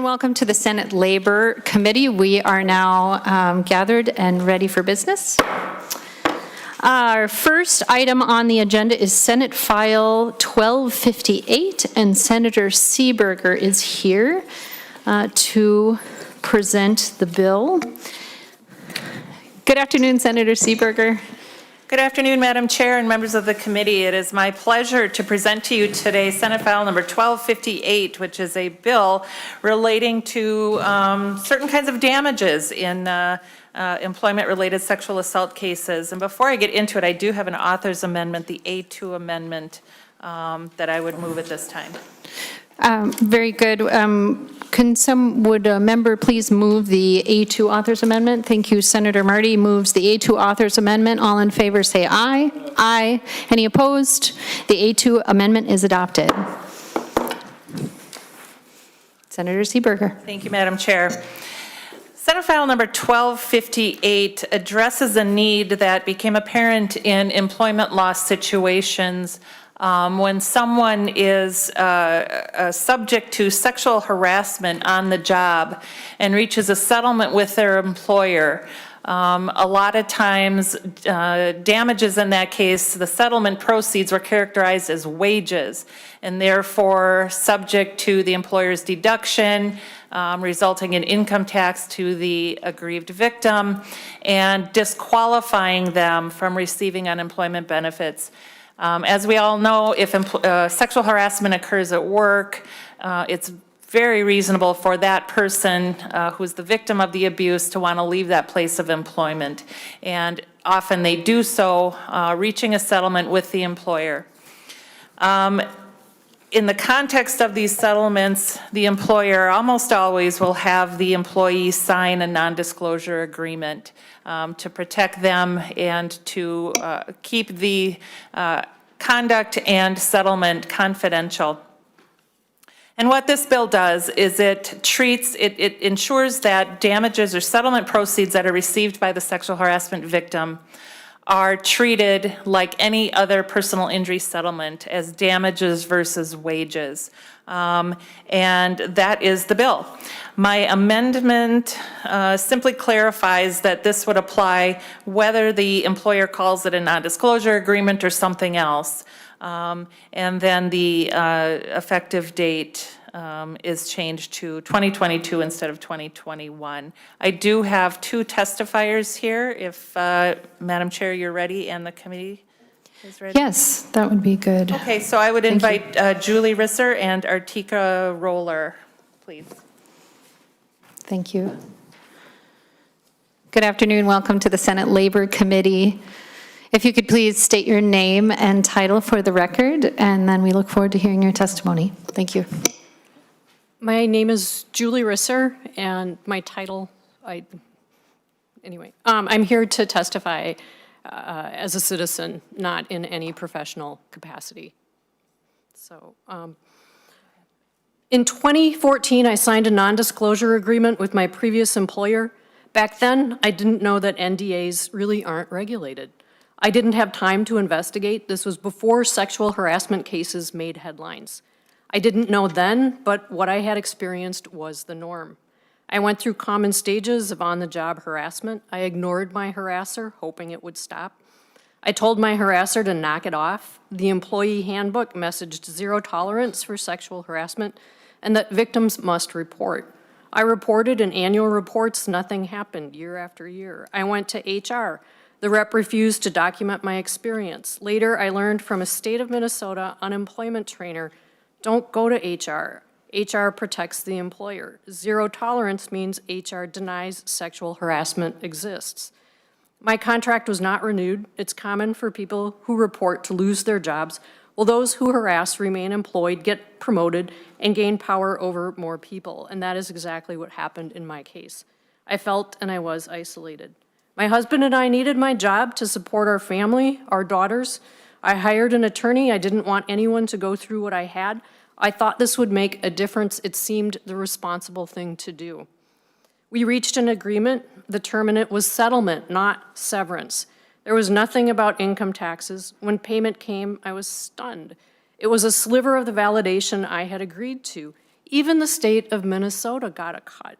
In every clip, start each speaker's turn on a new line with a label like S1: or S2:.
S1: welcome to the Senate Labor Committee. We are now gathered and ready for business. Our first item on the agenda is Senate File 1258, and Senator Seeberger is here to present the bill. Good afternoon, Senator Seeberger.
S2: Good afternoon, Madam Chair and members of the committee. It is my pleasure to present to you today Senate File number 1258, which is a bill relating to certain kinds of damages in employment-related sexual assault cases. And before I get into it, I do have an author's amendment, the A2 amendment, that I would move at this time.
S1: Very good. Would a member please move the A2 author's amendment? Thank you. Senator Marty moves the A2 author's amendment. All in favor say aye. Aye. Any opposed? The A2 amendment is adopted. Senator Seeberger.
S2: Thank you, Madam Chair. Senate File number 1258 addresses a need that became apparent in employment law situations when someone is subject to sexual harassment on the job and reaches a settlement with their employer. A lot of times, damages in that case, the settlement proceeds were characterized as wages and therefore subject to the employer's deduction, resulting in income tax to the aggrieved victim and disqualifying them from receiving unemployment benefits. As we all know, if sexual harassment occurs at work, it's very reasonable for that person who's the victim of the abuse to want to leave that place of employment. And often they do so, reaching a settlement with the employer. In the context of these settlements, the employer almost always will have the employee sign a non-disclosure agreement to protect them and to keep the conduct and settlement confidential. And what this bill does is it ensures that damages or settlement proceeds that are received by the sexual harassment victim are treated like any other personal injury settlement as damages versus wages. And that is the bill. My amendment simply clarifies that this would apply whether the employer calls it a non-disclosure agreement or something else. And then the effective date is changed to 2022 instead of 2021. I do have two testifiers here, if Madam Chair, you're ready, and the committee is ready.
S1: Yes, that would be good.
S2: Okay, so I would invite Julie Risser and Artika Roller, please.
S1: Thank you. Good afternoon. Welcome to the Senate Labor Committee. If you could please state your name and title for the record, and then we look forward to hearing your testimony. Thank you.
S3: My name is Julie Risser, and my title, I'm here to testify as a citizen, not in any professional capacity. So, in 2014, I signed a non-disclosure agreement with my previous employer. Back then, I didn't know that NDAs really aren't regulated. I didn't have time to investigate. This was before sexual harassment cases made headlines. I didn't know then, but what I had experienced was the norm. I went through common stages of on-the-job harassment. I ignored my harasser, hoping it would stop. I told my harasser to knock it off. The employee handbook messaged zero tolerance for sexual harassment and that victims must report. I reported in annual reports, nothing happened year after year. I went to HR. The rep refused to document my experience. Later, I learned from a state of Minnesota unemployment trainer, don't go to HR. HR protects the employer. Zero tolerance means HR denies sexual harassment exists. My contract was not renewed. It's common for people who report to lose their jobs, while those who harass remain employed, get promoted, and gain power over more people. And that is exactly what happened in my case. I felt and I was isolated. My husband and I needed my job to support our family, our daughters. I hired an attorney. I didn't want anyone to go through what I had. I thought this would make a difference. It seemed the responsible thing to do. We reached an agreement. The term in it was settlement, not severance. There was nothing about income taxes. When payment came, I was stunned. It was a sliver of the validation I had agreed to. Even the state of Minnesota got a cut.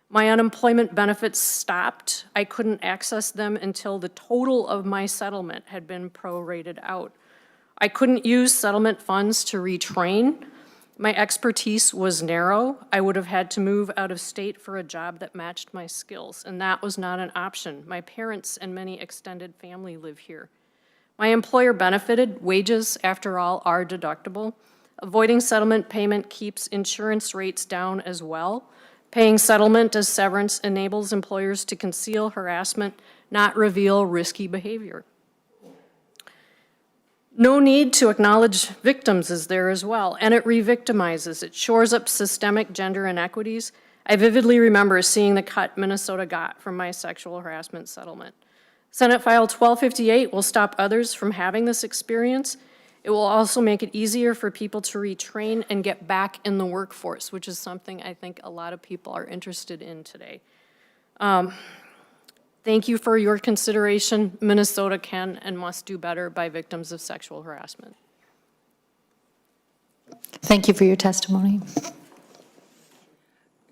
S3: My unemployment benefits stopped. I couldn't access them until the total of my settlement had been prorated out. I couldn't use settlement funds to retrain. My expertise was narrow. I would have had to move out of state for a job that matched my skills, and that was not an option. My parents and many extended family live here. My employer benefited. Wages, after all, are deductible. Avoiding settlement payment keeps insurance rates down as well. Paying settlement as severance enables employers to conceal harassment, not reveal risky behavior. No need to acknowledge victims is there as well, and it re-victimizes. It shores up systemic gender inequities. I vividly remember seeing the cut Minnesota got from my sexual harassment settlement. Senate File 1258 will stop others from having this experience. It will also make it easier for people to retrain and get back in the workforce, which is something I think a lot of people are interested in today. Thank you for your consideration. Minnesota can and must do better by victims of sexual harassment.
S1: Thank you for your testimony.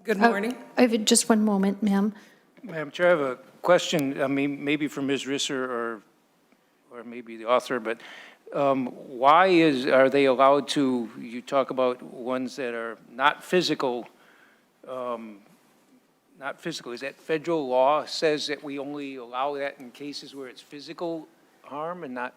S4: Good morning.
S1: I have just one moment, ma'am.
S5: Madam Chair, I have a question, I mean, maybe for Ms. Risser or maybe the author, but why are they allowed to, you talk about ones that are not physical, is that federal law says that we only allow that in cases where it's physical harm and not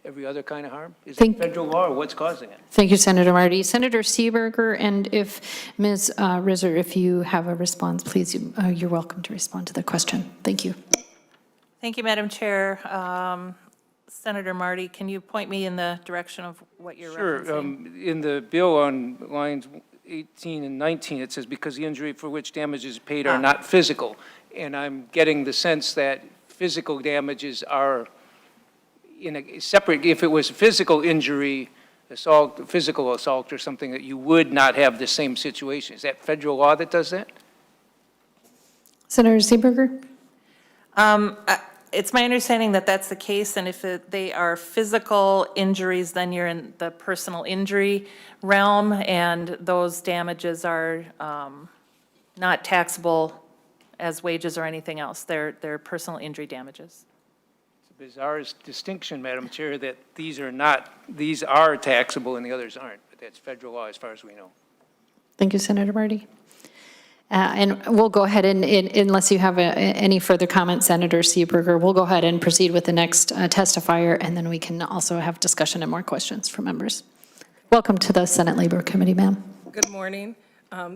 S5: every other kind of harm? Is it federal law or what's causing it?
S1: Thank you, Senator Marty. Senator Seeberger, and if Ms. Risser, if you have a response, please, you're welcome to respond to the question. Thank you.
S2: Thank you, Madam Chair. Senator Marty, can you point me in the direction of what you're referencing?
S5: Sure. In the bill on lines 18 and 19, it says, because the injury for which damages paid are not physical. And I'm getting the sense that physical damages are in a separate, if it was physical injury, assault, physical assault or something, that you would not have the same situation. Is that federal law that does that?
S1: Senator Seeberger?
S2: It's my understanding that that's the case, and if they are physical injuries, then you're in the personal injury realm, and those damages are not taxable as wages or anything else. They're personal injury damages.
S5: It's a bizarre distinction, Madam Chair, that these are taxable and the others aren't, but that's federal law as far as we know.
S1: Thank you, Senator Marty. And we'll go ahead and, unless you have any further comments, Senator Seeberger, we'll go ahead and proceed with the next testifier, and then we can also have discussion and more questions from members. Welcome to the Senate Labor Committee, ma'am.
S4: Good morning.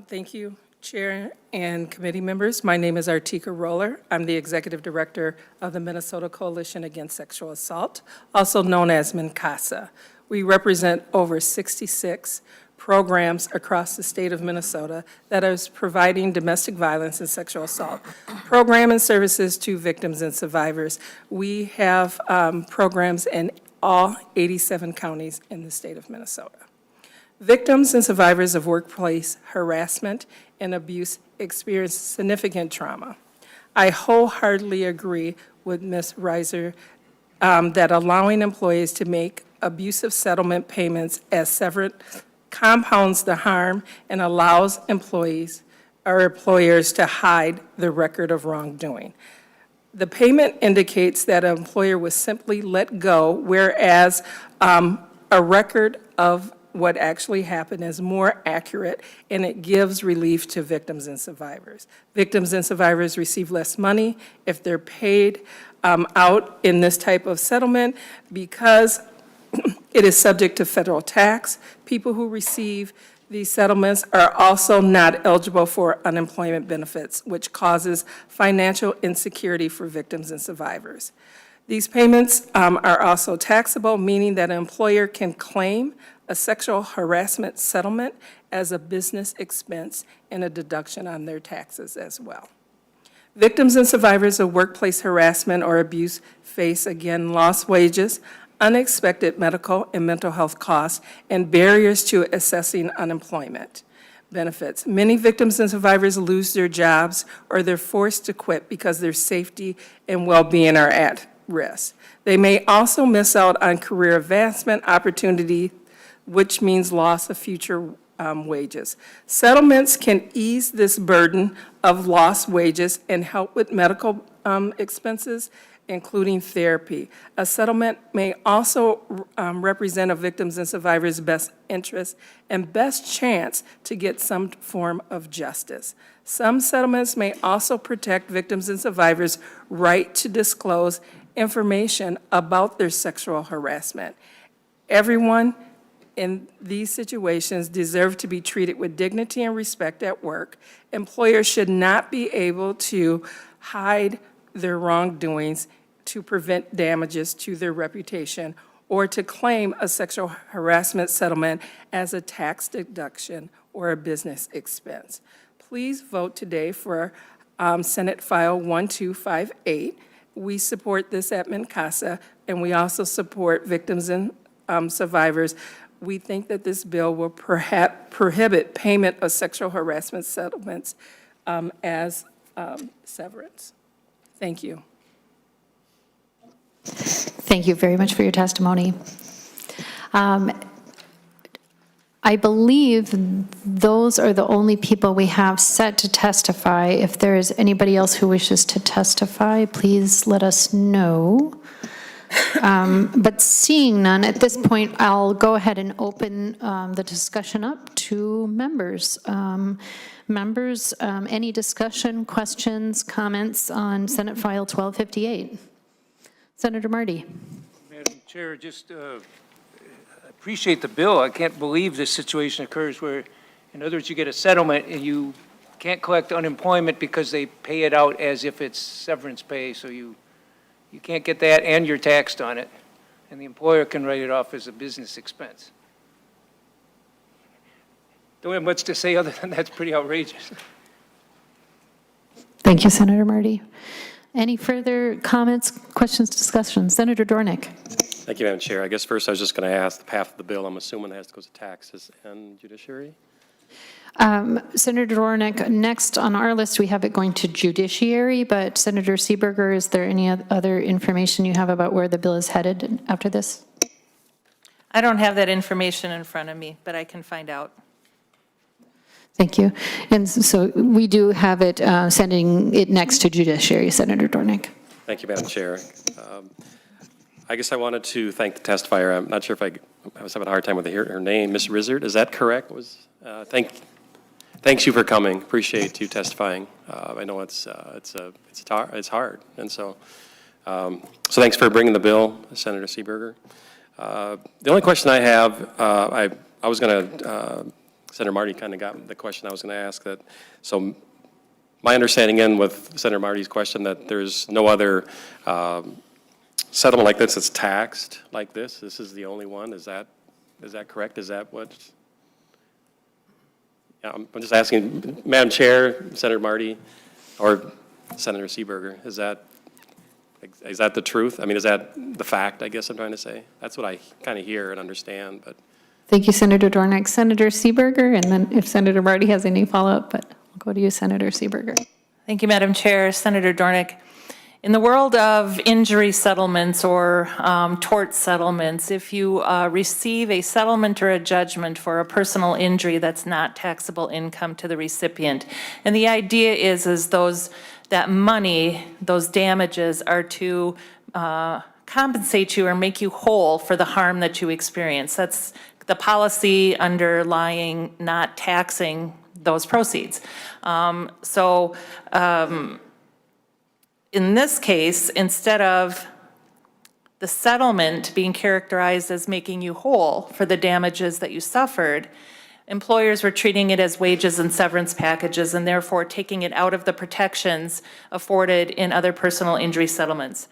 S4: Thank you, Chair and committee members. My name is Artika Roller. I'm the Executive Director of the Minnesota Coalition Against Sexual Assault, also known as MNCASA. We represent over 66 programs across the state of Minnesota that is providing domestic violence and sexual assault program and services to victims and survivors. We have programs in all 87 counties in the state of Minnesota. Victims and survivors of workplace harassment and abuse experience significant trauma. I wholeheartedly agree with Ms. Reiser that allowing employees to make abusive settlement payments as severance compounds the harm and allows employees or employers to hide the record of wrongdoing. The payment indicates that an employer was simply let go, whereas a record of what actually happened is more accurate, and it gives relief to victims and survivors. Victims and survivors receive less money if they're paid out in this type of settlement because it is subject to federal tax. People who receive these settlements are also not eligible for unemployment benefits, which causes financial insecurity for victims and survivors. These payments are also taxable, meaning that an employer can claim a sexual harassment settlement as a business expense and a deduction on their taxes as well. Victims and survivors of workplace harassment or abuse face, again, lost wages, unexpected medical and mental health costs, and barriers to accessing unemployment benefits. Many victims and survivors lose their jobs or they're forced to quit because their safety and well-being are at risk. They may also miss out on career advancement opportunity, which means loss of future wages. Settlements can ease this burden of lost wages and help with medical expenses, including therapy. A settlement may also represent a victim's and survivor's best interest and best chance to get some form of justice. Some settlements may also protect victims and survivors' right to disclose information about their sexual harassment. Everyone in these situations deserve to be treated with dignity and respect at work. Employers should not be able to hide their wrongdoings to prevent damages to their reputation or to claim a sexual harassment settlement as a tax deduction or a business expense. Please vote today for Senate File 1258. We support this at MnCASA, and we also support victims and survivors. We think that this bill will prohibit payment of sexual harassment settlements as severance. Thank you.
S1: Thank you very much for your testimony. I believe those are the only people we have set to testify. If there is anybody else who wishes to testify, please let us know. But seeing none, at this point, I'll go ahead and open the discussion up to members. Members, any discussion, questions, comments on Senate File 1258? Senator Marty.
S5: Madam Chair, just appreciate the bill. I can't believe this situation occurs where, in other words, you get a settlement and you can't collect unemployment because they pay it out as if it's severance pay, so you can't get that and you're taxed on it, and the employer can write it off as a business expense. Don't have much to say other than that's pretty outrageous.
S1: Thank you, Senator Marty. Any further comments, questions, discussions? Senator Dornick.
S6: Thank you, Madam Chair. I guess first I was just going to ask the path of the bill. I'm assuming it has to go to taxes and judiciary?
S1: Senator Dornick, next on our list, we have it going to judiciary, but Senator Seeberger, is there any other information you have about where the bill is headed after this?
S2: I don't have that information in front of me, but I can find out.
S1: Thank you. And so we do have it sending it next to judiciary, Senator Dornick.
S6: Thank you, Madam Chair. I guess I wanted to thank the testifier. I'm not sure if I was having a hard time with her name. Ms. Rizzard, is that correct? Thanks you for coming. Appreciate you testifying. I know it's hard, and so thanks for bringing the bill, Senator Seeberger. The only question I have, I was going to. Senator Marty kind of got the question I was going to ask. So my understanding in with Senator Marty's question that there's no other settlement like this that's taxed like this. This is the only one. Is that correct? Is that what? Yeah, I'm just asking, Madam Chair, Senator Marty, or Senator Seeberger. Is that the truth? I mean, is that the fact? I guess I'm trying to say. That's what I kind of hear and understand, but.
S1: Thank you, Senator Dornick. Senator Seeberger, and then if Senator Marty has any follow-up, but I'll go to you, Senator Seeberger.
S2: Thank you, Madam Chair. Senator Dornick. In the world of injury settlements or tort settlements, if you receive a settlement or a judgment for a personal injury, that's not taxable income to the recipient. And the idea is that money, those damages, are to compensate you or make you whole for the harm that you experience. That's the policy underlying not taxing those proceeds. In this case, instead of the settlement being characterized as making you whole for the damages that you suffered, employers were treating it as wages and severance packages and therefore taking it out of the protections afforded in other personal injury settlements.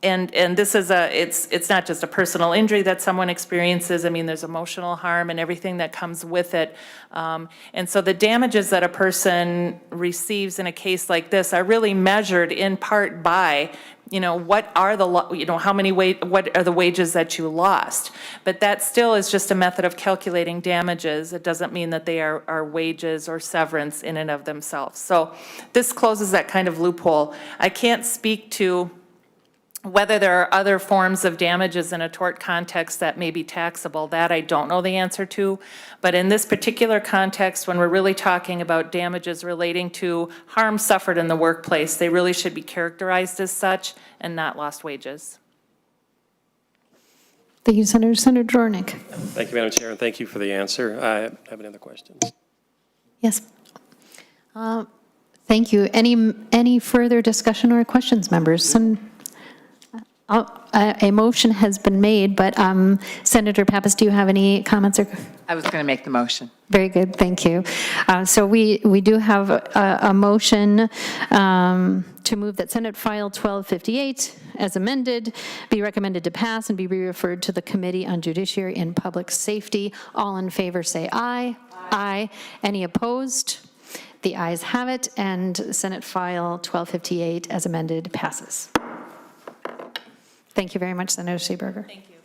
S2: And this is it's not just a personal injury that someone experiences. I mean, there's emotional harm and everything that comes with it. And so the damages that a person receives in a case like this are really measured in part by, what are the, what are the wages that you lost? But that still is just a method of calculating damages. It doesn't mean that they are wages or severance in and of themselves. So this closes that kind of loophole. I can't speak to Whether there are other forms of damages in a tort context that may be taxable, that I don't know the answer to. But in this particular context, when we're really talking about damages relating to harm suffered in the workplace, they really should be characterized as such and not lost wages.
S1: Thank you, Senator. Senator Dornick.
S6: Thank you, Madam Chair, and thank you for the answer. I have any other questions?
S1: Yes. Thank you. Any further discussion or questions, members? A motion has been made, but Senator Pappas, do you have any comments?
S7: I was going to make the motion.
S1: Very good, thank you. So we do have a motion to move that Senate File 1258, as amended, be recommended to pass and be referred to the Committee on Judiciary and Public Safety. All in favor say aye. Aye. Any opposed? The ayes have it, and Senate File 1258, as amended, passes. Thank you very much, Senator Seeberger.
S2: Thank you.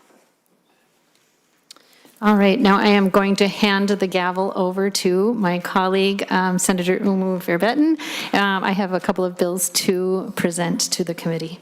S1: All right, now I am going to hand the gavel over to my colleague, Senator Umu Verbetten. I have a couple of bills to present to the committee.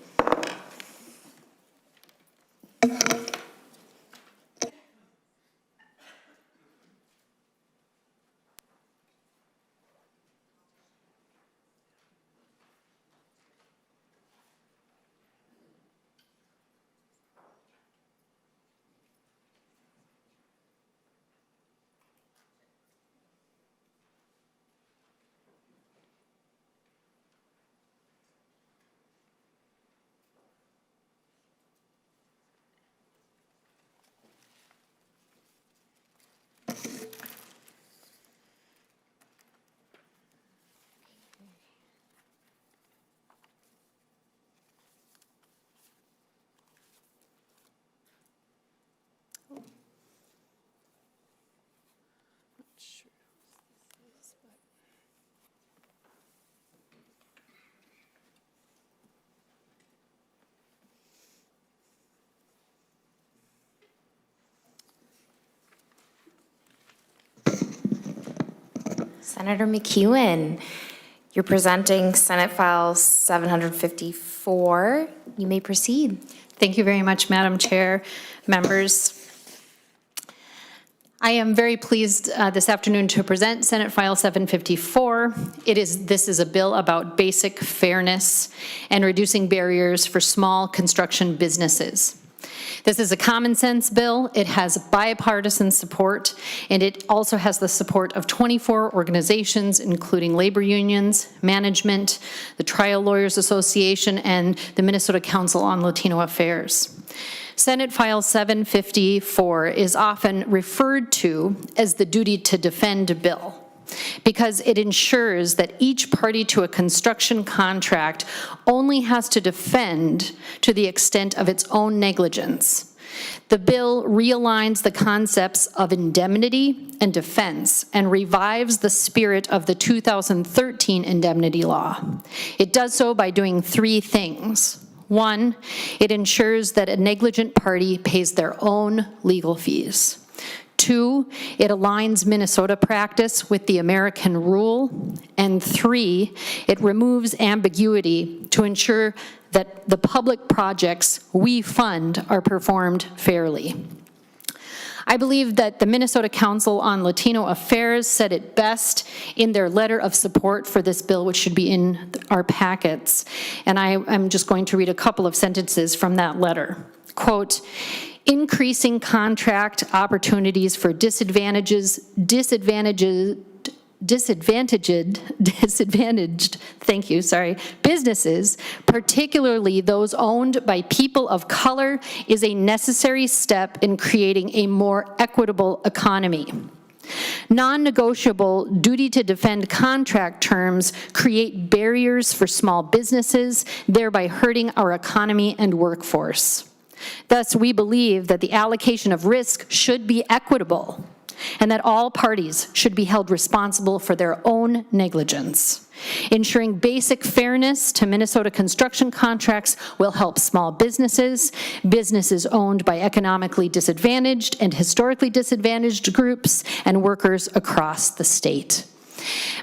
S8: Senator McEwen, you're presenting Senate File 754. You may proceed.
S1: Thank you very much, Madam Chair, members. I am very pleased this afternoon to present Senate File 754. This is a bill about basic fairness and reducing barriers for small construction businesses. This is a common sense bill. It has bipartisan support, and it also has the support of 24 organizations, including labor unions, management, the Trial Lawyers Association, and the Minnesota Council on Latino Affairs. Senate File 754 is often referred to as the duty to defend bill, because it ensures that each party to a construction contract only has to defend to the extent of its own negligence. The bill realigns the concepts of indemnity and defense and revives the spirit of the 2013 indemnity law. It does so by doing three things. One, it ensures that a negligent party pays their own legal fees. Two, it aligns Minnesota practice with the American rule. And three, it removes ambiguity to ensure that the public projects we fund are performed fairly. I believe that the Minnesota Council on Latino Affairs said it best in their letter of support for this bill, which should be in our packets. And I'm just going to read a couple of sentences from that letter. Quote, increasing contract opportunities for disadvantaged, businesses, particularly those owned by people of color, is a necessary step in creating a more equitable economy. Non-negotiable duty to defend contract terms create barriers for small businesses, thereby hurting our economy and workforce. Thus, we believe that the allocation of risk should be equitable and that all parties should be held responsible for their own negligence. Ensuring basic fairness to Minnesota construction contracts will help small businesses, businesses owned by economically disadvantaged and historically disadvantaged groups, and workers across the state.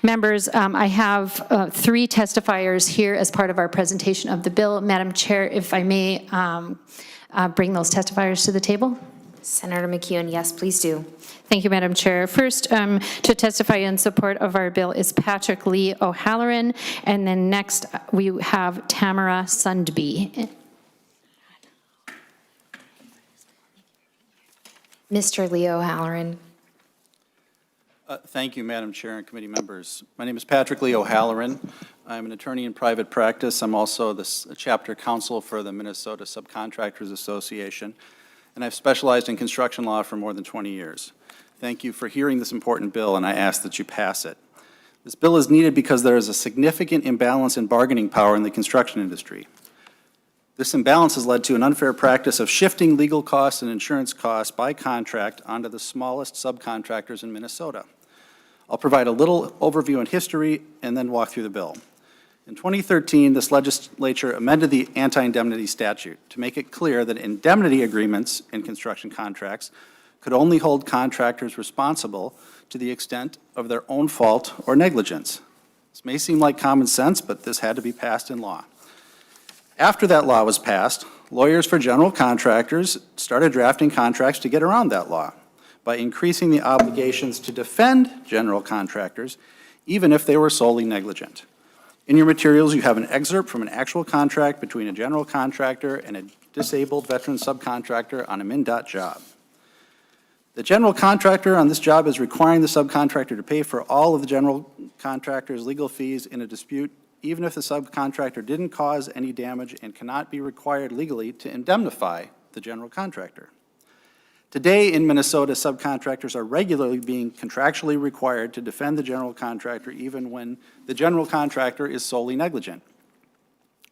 S1: Members, I have 3 testifiers here as part of our presentation of the bill. Madam Chair, if I may bring those testifiers to the table.
S8: Senator McEwen, yes, please do.
S1: Thank you, Madam Chair. First, to testify in support of our bill is Patrick Lee O'Halloran, and then next we have Tamara Sundby.
S8: Mr. Leo Halloran.
S9: Thank you, Madam Chair and committee members. My name is Patrick Lee O'Halloran. I'm an attorney in private practice. I'm also the chapter counsel for the Minnesota Subcontractors Association, and I've specialized in construction law for more than 20 years. Thank you for hearing this important bill, and I ask that you pass it. This bill is needed because there is a significant imbalance in bargaining power in the construction industry. This imbalance has led to an unfair practice of shifting legal costs and insurance costs by contract onto the smallest subcontractors in Minnesota. I'll provide a little overview in history and then walk through the bill. In 2013, this legislature amended the anti-indemnity statute to make it clear that indemnity agreements in construction contracts could only hold contractors responsible to the extent of their own fault or negligence. This may seem like common sense, but this had to be passed in law. After that law was passed, lawyers for general contractors started drafting contracts to get around that law by increasing the obligations to defend general contractors, even if they were solely negligent. In your materials, you have an excerpt from an actual contract between a general contractor and a disabled veteran subcontractor on a MnDOT job. The general contractor on this job is requiring the subcontractor to pay for all of the general contractor's legal fees in a dispute, even if the subcontractor didn't cause any damage and cannot be required legally to indemnify the general contractor. Today in Minnesota, subcontractors are regularly being contractually required to defend the general contractor even when the general contractor is solely negligent.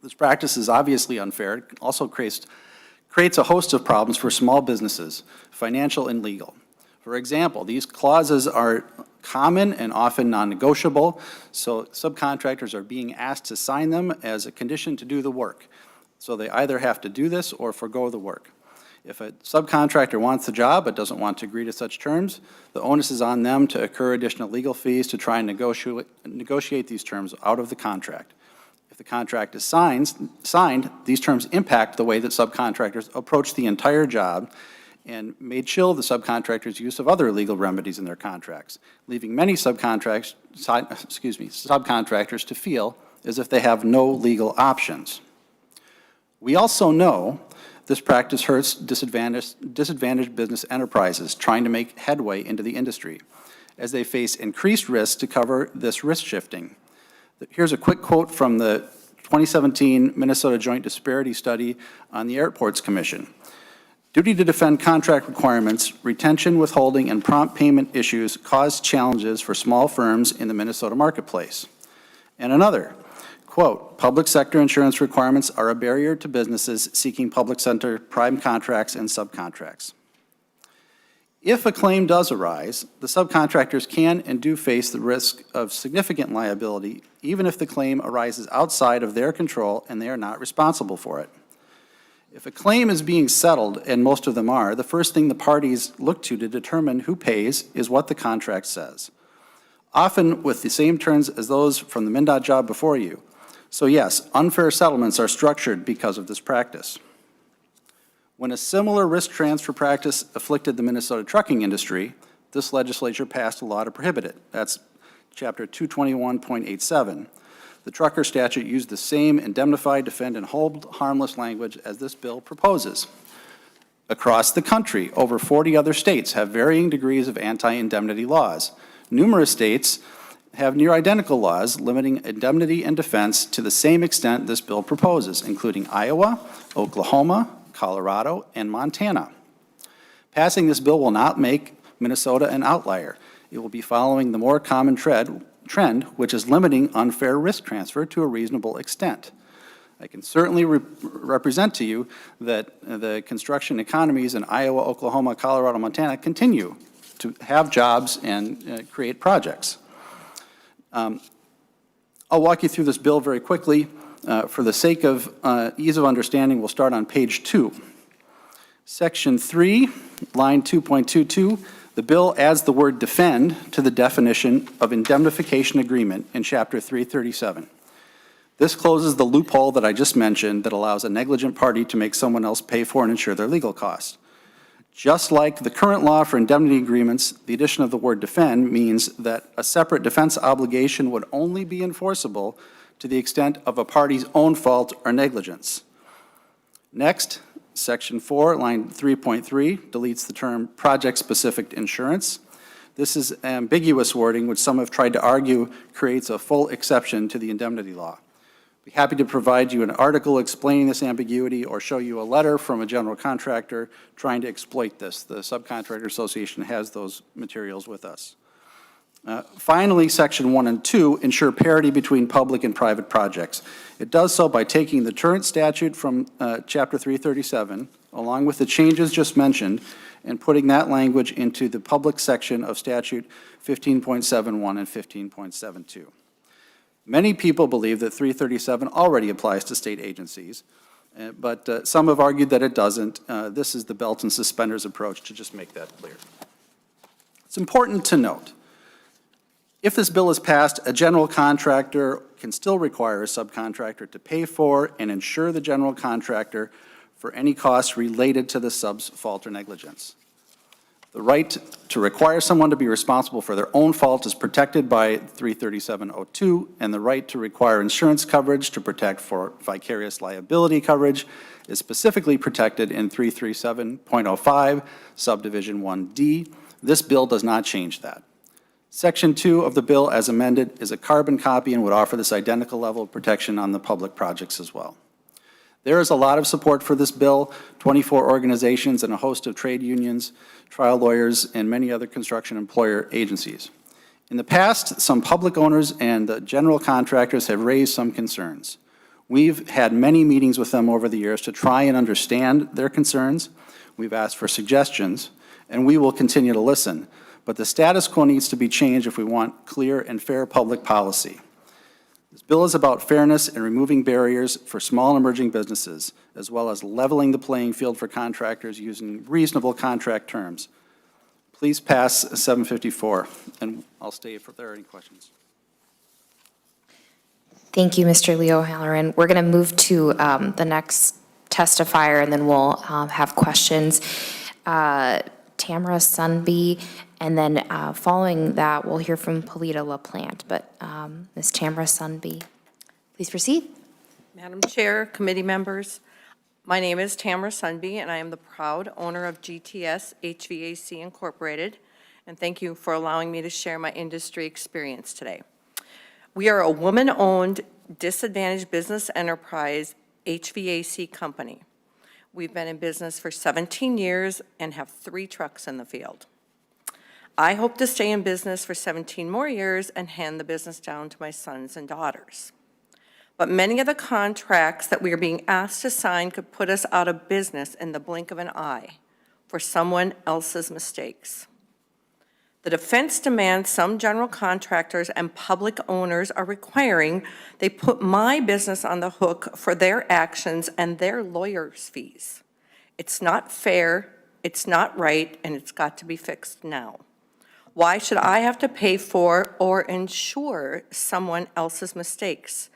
S9: This practice is obviously unfair. It also creates a host of problems for small businesses, financial and legal. For example, these clauses are common and often non-negotiable, so subcontractors are being asked to sign them as a condition to do the work. So they either have to do this or forgo the work. If a subcontractor wants the job but doesn't want to agree to such terms, the onus is on them to incur additional legal fees to try and negotiate these terms out of the contract. If the contract is signed, these terms impact the way that subcontractors approach the entire job and may chill the subcontractor's use of other legal remedies in their contracts, leaving many subcontractors to feel as if they have no legal options. We also know this practice hurts disadvantaged business enterprises trying to make headway into the industry as they face increased risks to cover this risk shifting. Here's a quick quote from the 2017 Minnesota Joint Disparity Study on the Airports Commission. Duty to defend contract requirements, retention, withholding, and prompt payment issues cause challenges for small firms in the Minnesota marketplace. And another, quote, public sector insurance requirements are a barrier to businesses seeking public sector prime contracts and subcontracts. If a claim does arise, the subcontractors can and do face the risk of significant liability, even if the claim arises outside of their control and they are not responsible for it. If a claim is being settled, and most of them are, the first thing the parties look to determine who pays is what the contract says, often with the same terms as those from the MnDOT job before you. So yes, unfair settlements are structured because of this practice. When a similar risk transfer practice afflicted the Minnesota trucking industry, this legislature passed a law to prohibit it. That's Chapter 221.87. The trucker statute used the same indemnify, defend, and hold harmless language as this bill proposes. Across the country, over 40 other states have varying degrees of anti-indemnity laws. Numerous states have near identical laws limiting indemnity and defense to the same extent this bill proposes, including Iowa, Oklahoma, Colorado, and Montana. Passing this bill will not make Minnesota an outlier. It will be following the more common trend, which is limiting unfair risk transfer to a reasonable extent. I can certainly represent to you that the construction economies in Iowa, Oklahoma, Colorado, Montana continue to have jobs and create projects. I'll walk you through this bill very quickly. For the sake of ease of understanding, we'll start on page 2. Section 3, line 2.22, The bill adds the word defend to the definition of indemnification agreement in Chapter 337. This closes the loophole that I just mentioned that allows a negligent party to make someone else pay for and insure their legal costs. Just like the current law for indemnity agreements, the addition of the word defend means that a separate defense obligation would only be enforceable to the extent of a party's own fault or negligence. Next, Section 4, line 3.3, deletes the term project-specific insurance. This is ambiguous wording, which some have tried to argue creates a full exception to the indemnity law. I'd be happy to provide you an article explaining this ambiguity or show you a letter from a general contractor trying to exploit this. The Subcontractor Association has those materials with us. Finally, Section 1 and 2 ensure parity between public and private projects. It does so by taking the current statute from Chapter 337, along with the changes just mentioned, and putting that language into the public section of Statute 15.71 and 15.72. Many people believe that 337 already applies to state agencies, but some have argued that it doesn't. This is the belt and suspenders approach to just make that clear. It's important to note, if this bill is passed, a general contractor can still require a subcontractor to pay for and insure the general contractor for any costs related to the sub's fault or negligence. The right to require someone to be responsible for their own fault is protected by 337.02, and the right to require insurance coverage to protect for vicarious liability coverage is specifically protected in 337.05, subdivision 1D. This bill does not change that. Section 2 of the bill as amended is a carbon copy and would offer this identical level of protection on the public projects as well. There is a lot of support for this bill, 24 organizations and a host of trade unions, trial lawyers, and many other construction employer agencies. In the past, some public owners and the general contractors have raised some concerns. We've had many meetings with them over the years to try and understand their concerns. We've asked for suggestions, and we will continue to listen. But the status quo needs to be changed if we want clear and fair public policy. This bill is about fairness and removing barriers for small and emerging businesses, as well as leveling the playing field for contractors using reasonable contract terms. Please pass 754, and I'll stay if there are any questions.
S8: Thank you, Mr. Leo Halloran. We're going to move to the next testifier, and then we'll have questions. Tamara Sunby, and then following that, we'll hear from Polita LaPlante. But Ms. Tamara Sunby, please proceed.
S10: Madam Chair, committee members, my name is Tamara Sunby, and I am the proud owner of GTS HVAC Incorporated, and thank you for allowing me to share my industry experience today. We are a woman-owned, disadvantaged business enterprise HVAC company. We've been in business for 17 years and have 3 trucks in the field. I hope to stay in business for 17 more years and hand the business down to my sons and daughters. But many of the contracts that we are being asked to sign could put us out of business in the blink of an eye for someone else's mistakes. The defense demands some general contractors and public owners are requiring they put my business on the hook for their actions and their lawyers' fees. It's not fair, it's not right, and it's got to be fixed now. Why should I have to pay for or insure someone else's mistakes,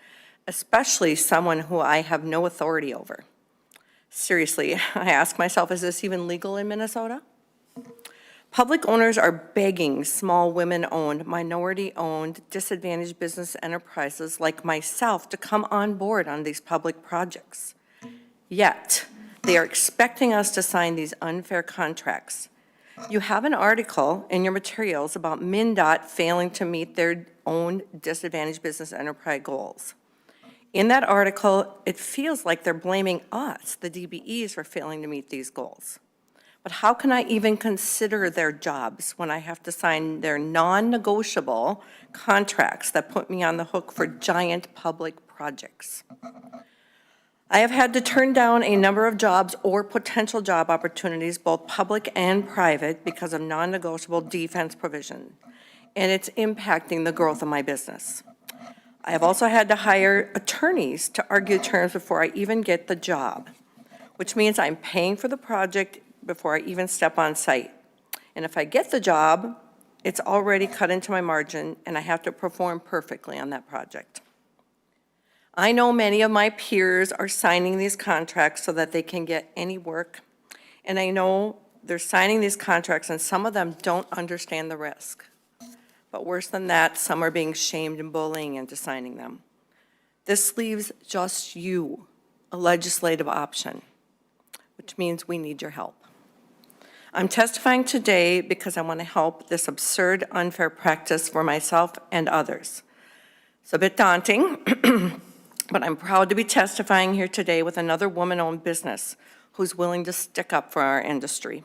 S10: especially someone who I have no authority over? Seriously, I ask myself, is this even legal in Minnesota? Public owners are begging small women-owned, minority-owned, disadvantaged business enterprises like myself to come on board on these public projects. Yet, they are expecting us to sign these unfair contracts. You have an article in your materials about MnDOT failing to meet their own disadvantaged business enterprise goals. In that article, it feels like they're blaming us, the DBEs, for failing to meet these goals. But how can I even consider their jobs when I have to sign their non-negotiable contracts that put me on the hook for giant public projects? I have had to turn down a number of jobs or potential job opportunities, both public and private, because of non-negotiable defense provision, and it's impacting the growth of my business. I have also had to hire attorneys to argue terms before I even get the job, which means I'm paying for the project before I even step on site. And if I get the job, it's already cut into my margin, and I have to perform perfectly on that project. I know many of my peers are signing these contracts so that they can get any work, and I know they're signing these contracts, and some of them don't understand the risk. But worse than that, some are being shamed and bullying into signing them. This leaves just you a legislative option, which means we need your help. I'm testifying today because I want to help this absurd, unfair practice for myself and others. It's a bit daunting, but I'm proud to be testifying here today with another woman-owned business who's willing to stick up for our industry,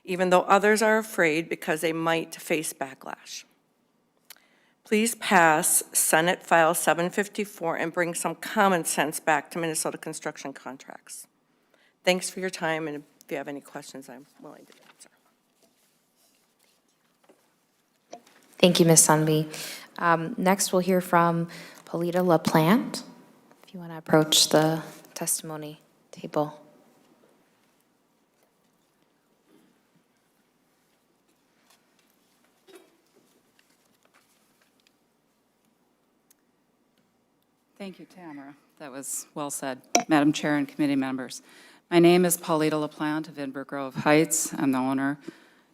S10: even though others are afraid because they might face backlash. Please pass Senate File 754 and bring some common sense back to Minnesota construction contracts. Thanks for your time, and if you have any questions, I'm willing to answer.
S8: Thank you, Ms. Sunby. Next, we'll hear from Polita LaPlante, if you want to approach the testimony table.
S11: Thank you, Tamara. That was well said. Madam Chair and committee members, my name is Paulita LaPlante of Inver Grove Heights. I'm the owner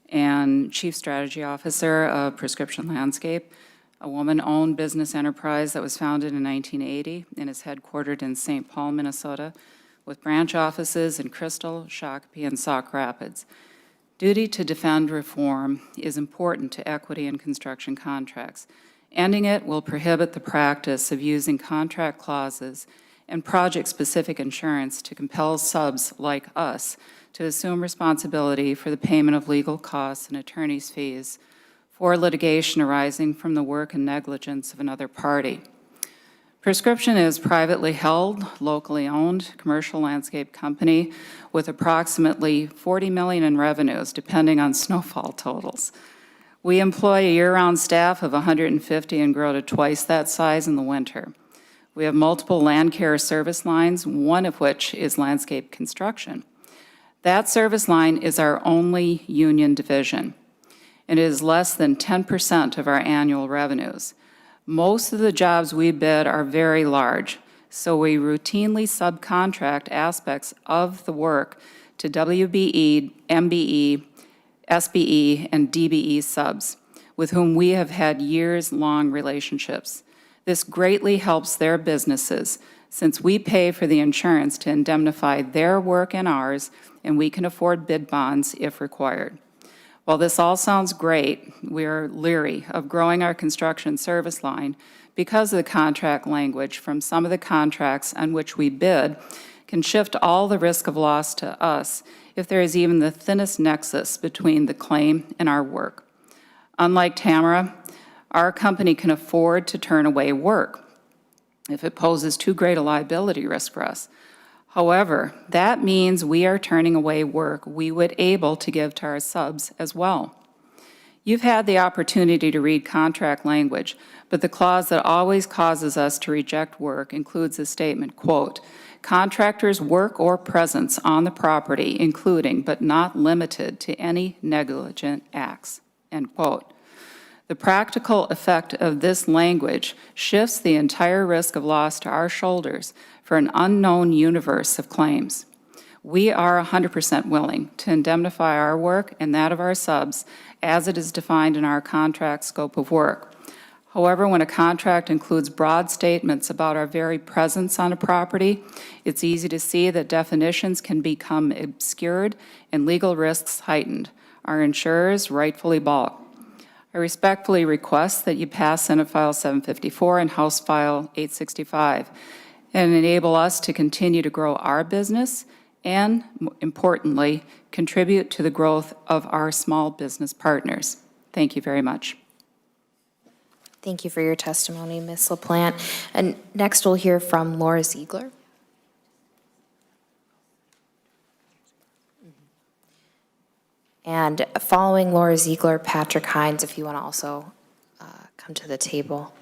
S11: and Chief Strategy Officer of Prescription Landscape, a woman-owned business enterprise that was founded in 1980 and is headquartered in St. Paul, Minnesota, with branch offices in Crystal, Shakopee, and Sauk Rapids. Duty to defend reform is important to equity in construction contracts. Ending it will prohibit the practice of using contract clauses and project-specific insurance to compel subs like us to assume responsibility for the payment of legal costs and attorney's fees for litigation arising from the work and negligence of another party. Prescription is privately held, locally owned, commercial landscape company with approximately $40 million in revenues, depending on snowfall totals. We employ a year-round staff of 150 and grow to twice that size in the winter. We have multiple land care service lines, one of which is landscape construction. That service line is our only union division, and it is less than 10% of our annual revenues. Most of the jobs we bid are very large, so we routinely subcontract aspects of the work to WBE, MBE, SBE, and DBE subs, with whom we have had years-long relationships. This greatly helps their businesses, since we pay for the insurance to indemnify their work and ours, and we can afford bid bonds if required. While this all sounds great, we are leery of growing our construction service line because of the contract language from some of the contracts on which we bid can shift all the risk of loss to us if there is even the thinnest nexus between the claim and our work. Unlike Tamara, our company can afford to turn away work if it poses too great a liability risk for us. However, that means we are turning away work we would able to give to our subs as well. You've had the opportunity to read contract language, but the clause that always causes us to reject work includes a statement, quote, contractor's work or presence on the property, including but not limited to any negligent acts, end quote. The practical effect of this language shifts the entire risk of loss to our shoulders for an unknown universe of claims. We are 100% willing to indemnify our work and that of our subs as it is defined in our contract scope of work. However, when a contract includes broad statements about our very presence on a property, it's easy to see that definitions can become obscured and legal risks heightened. Our insurers rightfully balk. I respectfully request that you pass Senate File 754 and House File 865 and enable us to continue to grow our business and, importantly, contribute to the growth of our small business partners. Thank you very much.
S8: Thank you for your testimony, Ms. LaPlante. And next, we'll hear from Laura Ziegler. And following Laura Ziegler, Patrick Hines, if you want to also come to the table.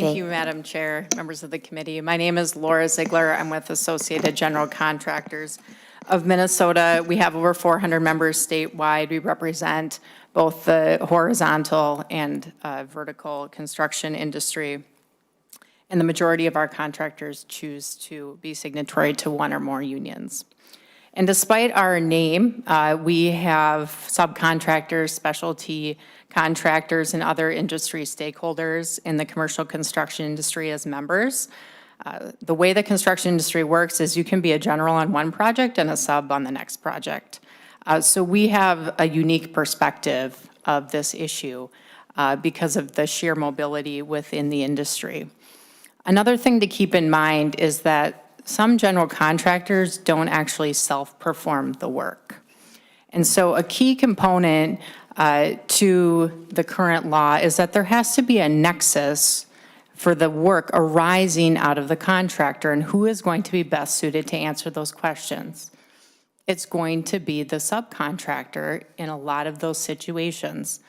S12: Thank you, Madam Chair, members of the committee. My name is Laura Ziegler. I'm with Associated General Contractors of Minnesota. We have over 400 members statewide. We represent both the horizontal and vertical construction industry. And the majority of our contractors choose to be signatory to one or more unions. And despite our name, we have subcontractors, specialty contractors, and other industry stakeholders in the commercial construction industry as members. The way the construction industry works is you can be a general on one project and a sub on the next project. So we have a unique perspective of this issue because of the sheer mobility within the industry. Another thing to keep in mind is that some general contractors don't actually self-perform the work. And so a key component to the current law is that there has to be a nexus for the work arising out of the contractor, and who is going to be best suited to answer those questions. It's going to be the subcontractor in a lot of those situations.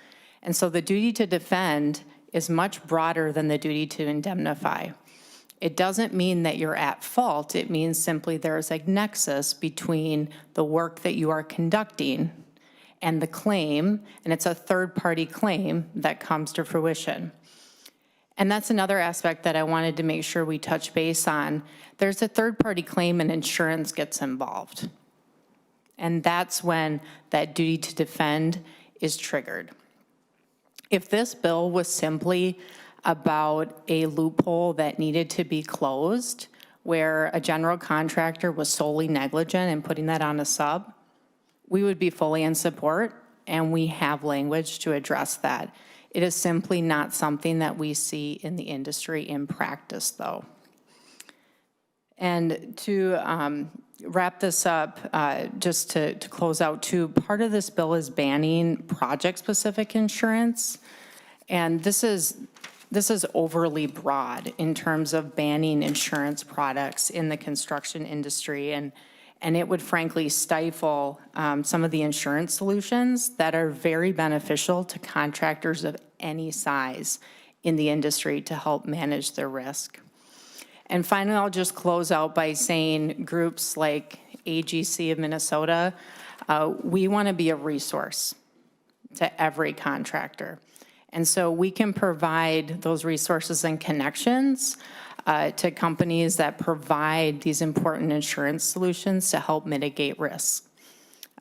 S12: And so the duty to defend is much broader than the duty to indemnify. It doesn't mean that you're at fault. It means simply there is a nexus between the work that you are conducting and the claim, and it's a third-party claim that comes to fruition. And that's another aspect that I wanted to make sure we touch base on. There's a third-party claim and insurance gets involved. And that's when that duty to defend is triggered. If this bill was simply about a loophole that needed to be closed, where a general contractor was solely negligent in putting that on a sub, we would be fully in support, and we have language to address that. It is simply not something that we see in the industry in practice, though. And to wrap this up, just to close out too, part of this bill is banning project-specific insurance, and this is overly broad in terms of banning insurance products in the construction industry, and it would frankly stifle some of the insurance solutions that are very beneficial to contractors of any size in the industry to help manage their risk. And finally, I'll just close out by saying groups like AGC of Minnesota, we want to be a resource to every contractor. And so we can provide those resources and connections to companies that provide these important insurance solutions to help mitigate risk.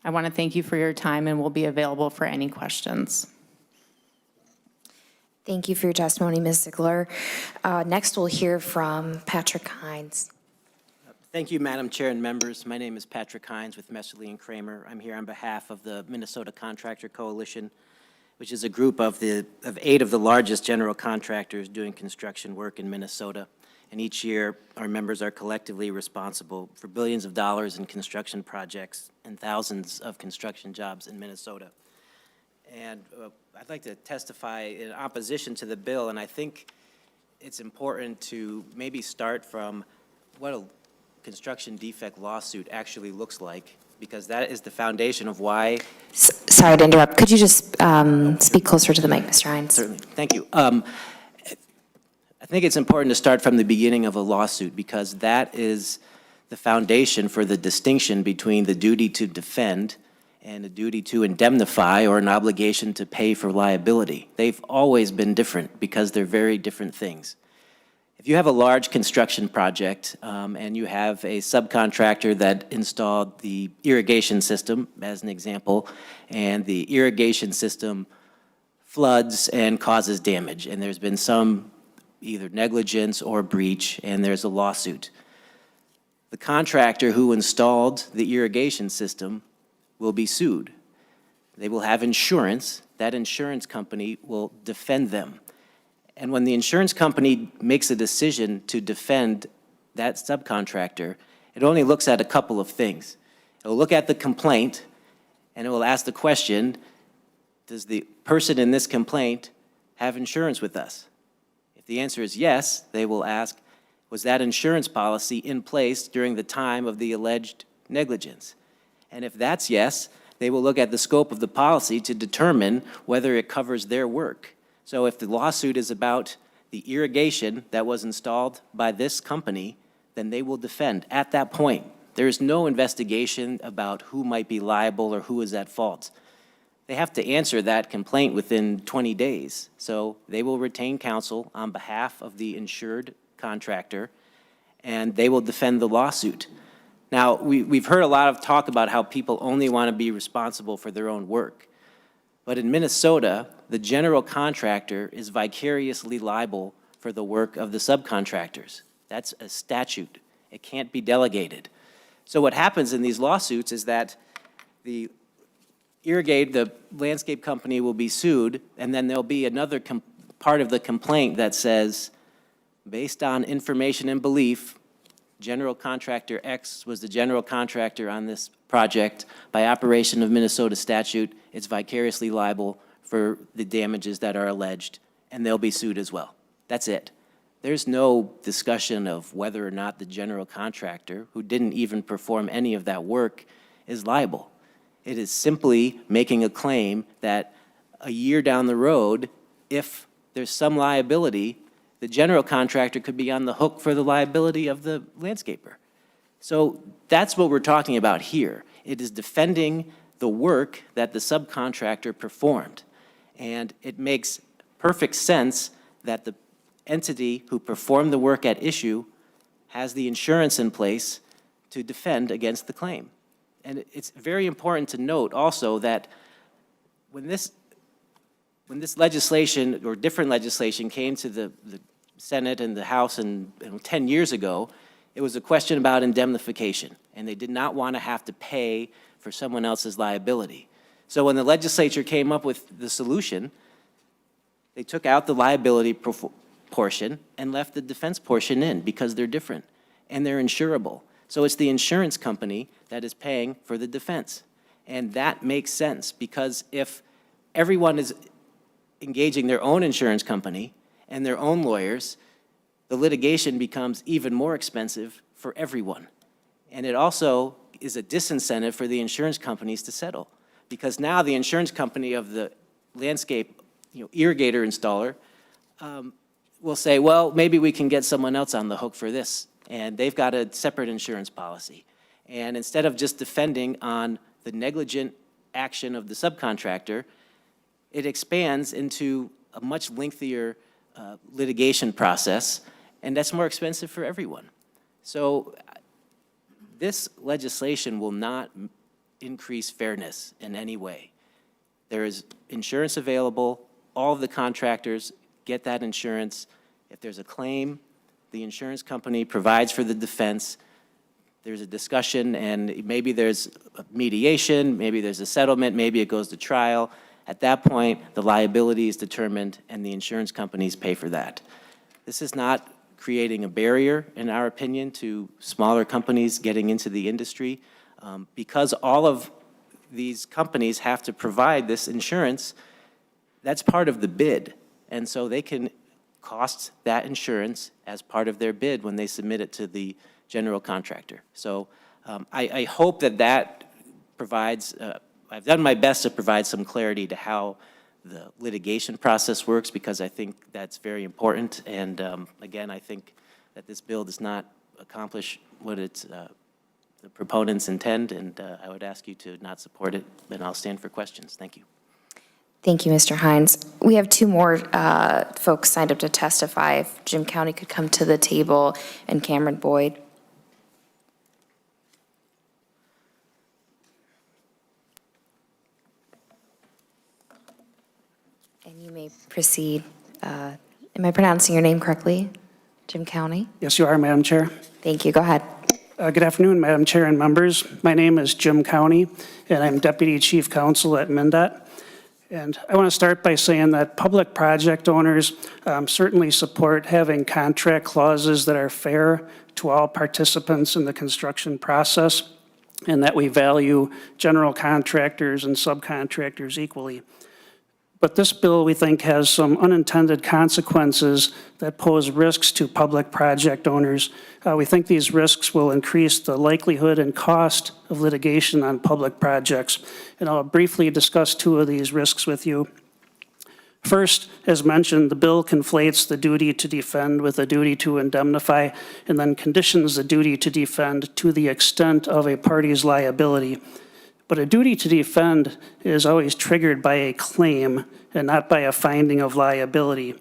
S12: I want to thank you for your time, and we'll be available for any questions.
S8: Thank you for your testimony, Ms. Ziegler. Next, we'll hear from Patrick Hines.
S13: Thank you, Madam Chair and members. My name is Patrick Hines with Messerly and Kramer. I'm here on behalf of the Minnesota Contractor Coalition, which is a group of 8 of the largest general contractors doing construction work in Minnesota. And each year, our members are collectively responsible for billions of dollars in construction projects and thousands of construction jobs in Minnesota. And I'd like to testify in opposition to the bill, and I think it's important to maybe start from what a construction defect lawsuit actually looks like, because that is the foundation of why.
S8: Sorry to interrupt. Could you just speak closer to the mic, Mr. Hines?
S13: Certainly. Thank you. I think it's important to start from the beginning of a lawsuit, because that is the foundation for the distinction between the duty to defend and a duty to indemnify, or an obligation to pay for liability. They've always been different because they're very different things. If you have a large construction project and you have a subcontractor that installed the irrigation system, as an example, and the irrigation system floods and causes damage, and there's been some either negligence or breach, and there's a lawsuit. The contractor who installed the irrigation system will be sued. They will have insurance. That insurance company will defend them. And when the insurance company makes a decision to defend that subcontractor, it only looks at a couple of things. It will look at the complaint, and it will ask the question, does the person in this complaint have insurance with us? If the answer is yes, they will ask, was that insurance policy in place during the time of the alleged negligence? And if that's yes, they will look at the scope of the policy to determine whether it covers their work. So if the lawsuit is about the irrigation that was installed by this company, then they will defend at that point. There is no investigation about who might be liable or who is at fault. They have to answer that complaint within 20 days. So they will retain counsel on behalf of the insured contractor, and they will defend the lawsuit. Now, we've heard a lot of talk about how people only want to be responsible for their own work. But in Minnesota, the general contractor is vicariously liable for the work of the subcontractors. That's a statute. It can't be delegated. So what happens in these lawsuits is that the landscape company will be sued, and then there'll be another part of the complaint that says, based on information and belief, general contractor X was the general contractor on this project. By operation of Minnesota statute, it's vicariously liable for the damages that are alleged, and they'll be sued as well. That's it. There's no discussion of whether or not the general contractor, who didn't even perform any of that work, is liable. It is simply making a claim that a year down the road, if there's some liability, the general contractor could be on the hook for the liability of the landscaper. So that's what we're talking about here. It is defending the work that the subcontractor performed. And it makes perfect sense that the entity who performed the work at issue has the insurance in place to defend against the claim. And it's very important to note also that when this legislation or different legislation came to the Senate and the House 10 years ago, it was a question about indemnification, and they did not want to have to pay for someone else's liability. So when the legislature came up with the solution, they took out the liability portion and left the defense portion in because they're different and they're insurable. So it's the insurance company that is paying for the defense. And that makes sense because if everyone is engaging their own insurance company and their own lawyers, the litigation becomes even more expensive for everyone. And it also is a disincentive for the insurance companies to settle because now the insurance company of the landscape irrigator installer will say, well, maybe we can get someone else on the hook for this. And they've got a separate insurance policy. And instead of just defending on the negligent action of the subcontractor, it expands into a much lengthier litigation process, and that's more expensive for everyone. So this legislation will not increase fairness in any way. There is insurance available. All of the contractors get that insurance. If there's a claim, the insurance company provides for the defense. There's a discussion, and maybe there's a mediation, maybe there's a settlement, maybe it goes to trial. At that point, the liability is determined, and the insurance companies pay for that. This is not creating a barrier, in our opinion, to smaller companies getting into the industry. Because all of these companies have to provide this insurance, that's part of the bid. And so they can cost that insurance as part of their bid when they submit it to the general contractor. So I hope that provides, I've done my best to provide some clarity to how the litigation process works because I think that's very important. And again, I think that this bill does not accomplish what the proponents intend, and I would ask you to not support it, and I'll stand for questions. Thank you.
S8: Thank you, Mr. Hines. We have two more folks signed up to testify. If Jim County could come to the table, and Cameron Boyd. And you may proceed. Am I pronouncing your name correctly? Jim County?
S14: Yes, you are, Madam Chair.
S8: Thank you. Go ahead.
S14: Good afternoon, Madam Chair and members. My name is Jim County, and I'm Deputy Chief Counsel at MnDOT. And I want to start by saying that public project owners certainly support having contract clauses that are fair to all participants in the construction process, and that we value general contractors and subcontractors equally. But this bill, we think, has some unintended consequences that pose risks to public project owners. We think these risks will increase the likelihood and cost of litigation on public projects. And I'll briefly discuss two of these risks with you. First, as mentioned, the bill conflates the duty to defend with the duty to indemnify, and then conditions the duty to defend to the extent of a party's liability. But a duty to defend is always triggered by a claim and not by a finding of liability.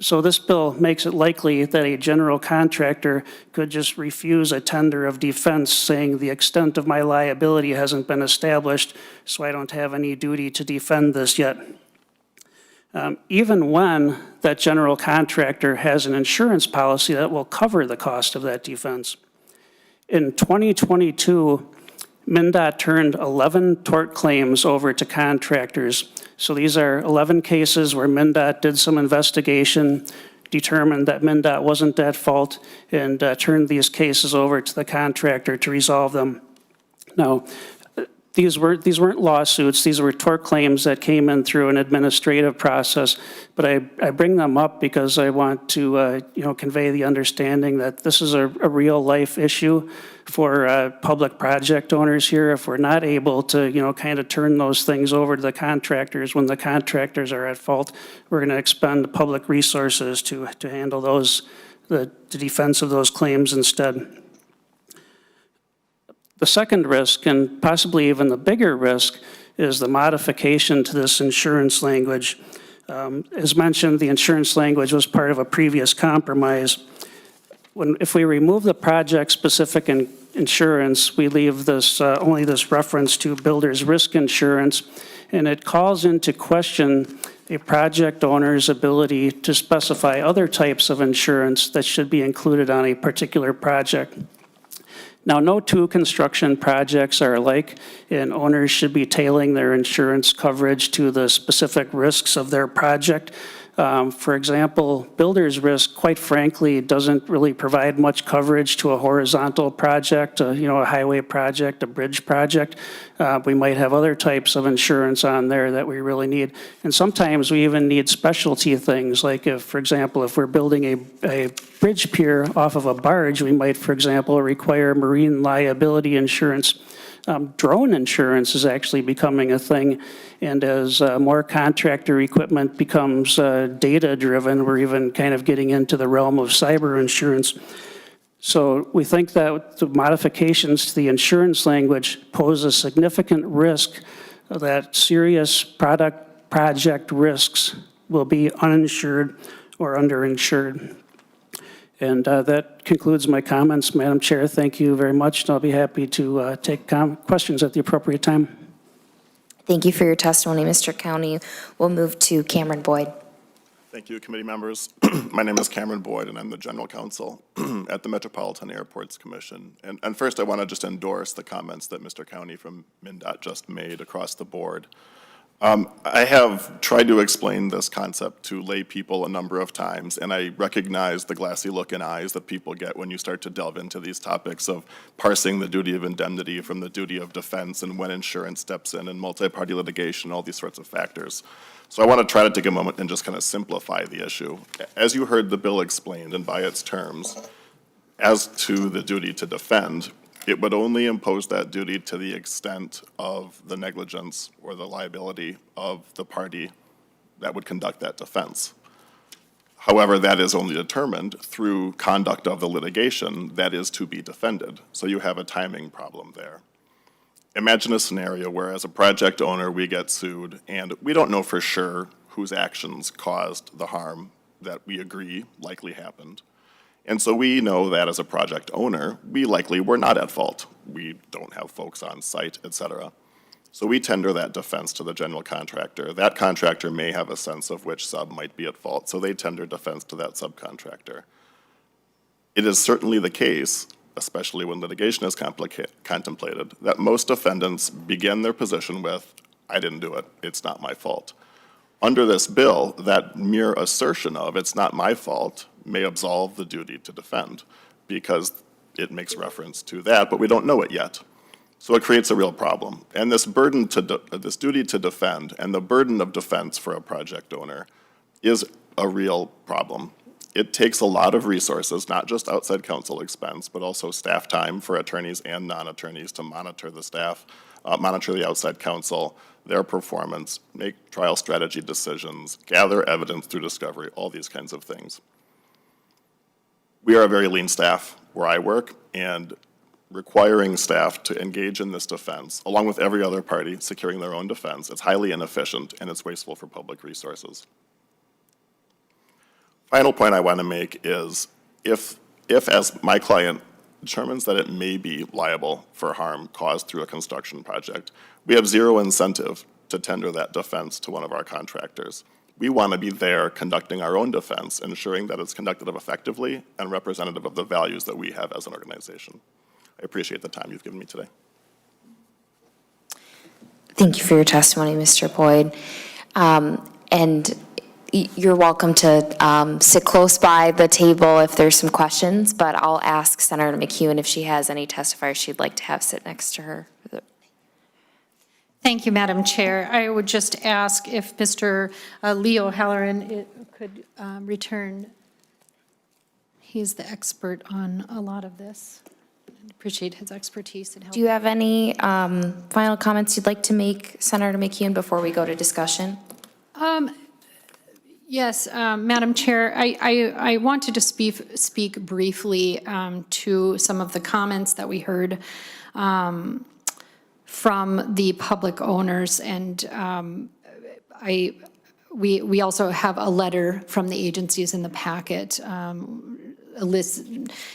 S14: So this bill makes it likely that a general contractor could just refuse a tender of defense saying the extent of my liability hasn't been established, so I don't have any duty to defend this yet. Even when that general contractor has an insurance policy that will cover the cost of that defense. In 2022, MnDOT turned 11 tort claims over to contractors. So these are 11 cases where MnDOT did some investigation, determined that MnDOT wasn't at fault, and turned these cases over to the contractor to resolve them. Now, these weren't lawsuits, these were tort claims that came in through an administrative process, but I bring them up because I want to convey the understanding that this is a real life issue for public project owners here. If we're not able to kind of turn those things over to the contractors when the contractors are at fault, we're going to expend public resources to handle the defense of those claims instead. The second risk, and possibly even the bigger risk, is the modification to this insurance language. As mentioned, the insurance language was part of a previous compromise. If we remove the project-specific insurance, we leave this only this reference to builder's risk insurance, and it calls into question a project owner's ability to specify other types of insurance that should be included on a particular project. Now, no two construction projects are alike, and owners should be tailoring their insurance coverage to the specific risks of their project. For example, builder's risk, quite frankly, doesn't really provide much coverage to a horizontal project, a highway project, a bridge project. We might have other types of insurance on there that we really need. And sometimes we even need specialty things, like for example, if we're building a bridge pier off of a barge, we might, for example, require marine liability insurance. Drone insurance is actually becoming a thing, and as more contractor equipment becomes data-driven, we're even kind of getting into the realm of cyber insurance. So we think that the modifications to the insurance language pose a significant risk that serious project risks will be uninsured or underinsured. And that concludes my comments, Madam Chair. Thank you very much, and I'll be happy to take questions at the appropriate time.
S8: Thank you for your testimony, Mr. County. We'll move to Cameron Boyd.
S15: Thank you, committee members. My name is Cameron Boyd, and I'm the General Counsel at the Metropolitan Airports Commission. And first, I want to just endorse the comments that Mr. County from MnDOT just made across the board. I have tried to explain this concept to lay people a number of times, and I recognize the glassy look in eyes that people get when you start to delve into these topics of parsing the duty of indemnity from the duty of defense and when insurance steps in and multi-party litigation, all these sorts of factors. So I want to try to take a moment and just kind of simplify the issue. As you heard the bill explained and by its terms, as to the duty to defend, it would only impose that duty to the extent of the negligence or the liability of the party that would conduct that defense. However, that is only determined through conduct of the litigation that is to be defended. So you have a timing problem there. Imagine a scenario where, as a project owner, we get sued and we don't know for sure whose actions caused the harm that we agree likely happened. And so we know that as a project owner, we likely were not at fault. We don't have folks on site, et cetera. So we tender that defense to the general contractor. That contractor may have a sense of which sub might be at fault, so they tender defense to that subcontractor. It is certainly the case, especially when litigation is contemplated, that most defendants begin their position with, I didn't do it, it's not my fault. Under this bill, that mere assertion of it's not my fault may absolve the duty to defend because it makes reference to that, but we don't know it yet. So it creates a real problem. And this burden this duty to defend and the burden of defense for a project owner is a real problem. It takes a lot of resources, not just outside counsel expense, but also staff time for attorneys and non-attorneys to monitor the staff monitor the outside counsel, their performance, make trial strategy decisions, gather evidence through discovery, all these kinds of things. We are a very lean staff where I work, and requiring staff to engage in this defense, along with every other party securing their own defense, it's highly inefficient and it's wasteful for public resources. Final point I want to make is if as my client determines that it may be liable for harm caused through a construction project, we have zero incentive to tender that defense to one of our contractors. We want to be there conducting our own defense, ensuring that it's conducted effectively and representative of the values that we have as an organization. I appreciate the time you've given me today.
S8: Thank you for your testimony, Mr. Boyd. And you're welcome to sit close by the table if there's some questions, but I'll ask Senator McEwen if she has any testifiers she'd like to have sit next to her.
S1: Thank you, Madam Chair. I would just ask if Mr. Leo Halloran could return. He's the expert on a lot of this. I appreciate his expertise and help.
S8: Do you have any final comments you'd like to make, Senator McEwen, before we go to discussion?
S1: Yes, Madam Chair, I wanted to speak briefly to some of the comments that we heard from the public owners, and we also have a letter from the agencies in the packet, a list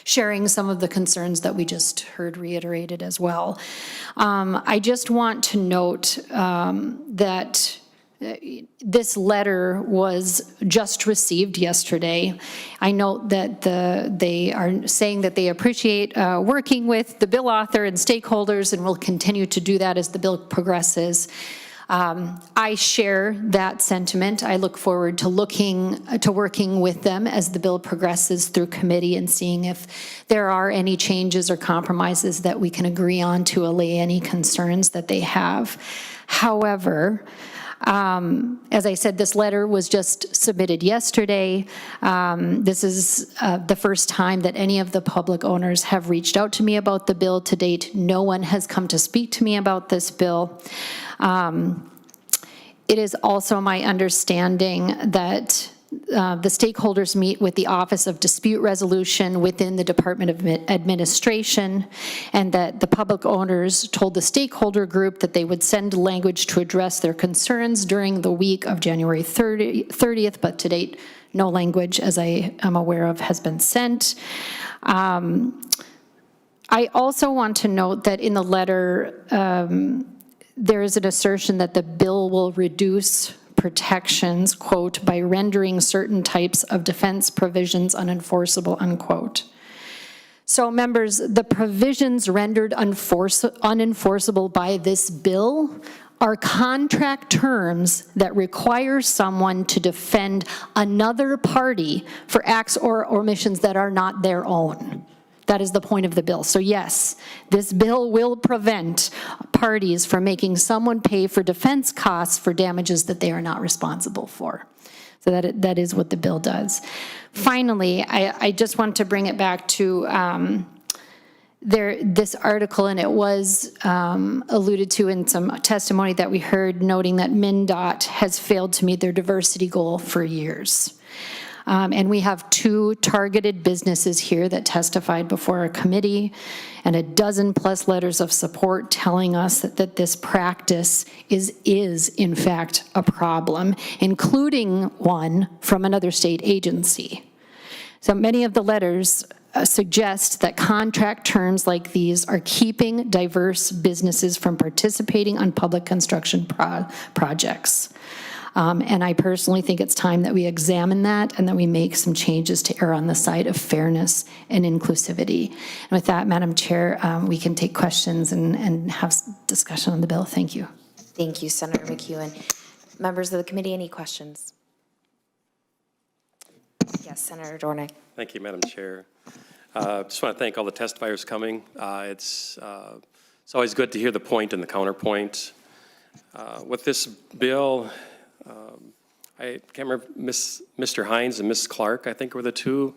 S1: sharing some of the concerns that we just heard reiterated as well. I just want to note that this letter was just received yesterday. I note that they are saying that they appreciate working with the bill author and stakeholders and will continue to do that as the bill progresses. I share that sentiment. I look forward to working with them as the bill progresses through committee and seeing if there are any changes or compromises that we can agree on to allay any concerns that they have. However, as I said, this letter was just submitted yesterday. This is the first time that any of the public owners have reached out to me about the bill. To date, no one has come to speak to me about this bill. It is also my understanding that the stakeholders meet with the Office of Dispute Resolution within the Department of Administration, and that the public owners told the stakeholder group that they would send language to address their concerns during the week of January 30th, but to date, no language, as I am aware of, has been sent. I also want to note that in the letter, there is an assertion that the bill will reduce protections, quote, by rendering certain types of defense provisions unenforceable, unquote. So members, the provisions rendered unenforceable by this bill are contract terms that require someone to defend another party for acts or omissions that are not their own. That is the point of the bill. So yes, this bill will prevent parties from making someone pay for defense costs for damages that they are not responsible for. So that is what the bill does. Finally, I just want to bring it back to this article, and it was alluded to in some testimony that we heard, noting that MnDOT has failed to meet their diversity goal for years. And we have 2 targeted businesses here that testified before a committee, and a dozen plus letters of support telling us that this practice is in fact a problem, including one from another state agency. So many of the letters suggest that contract terms like these are keeping diverse businesses from participating on public construction projects. And I personally think it's time that we examine that and that we make some changes to err on the side of fairness and inclusivity. And with that, Madam Chair, we can take questions and have discussion on the bill. Thank you.
S8: Thank you, Senator McEwen. Members of the committee, any questions? Yes, Senator Dornick.
S6: Thank you, Madam Chair. Just want to thank all the testifiers coming. It's always good to hear the point and the counterpoint. With this bill, I can't remember, Mr. Hines and Ms. Clark, I think were the 2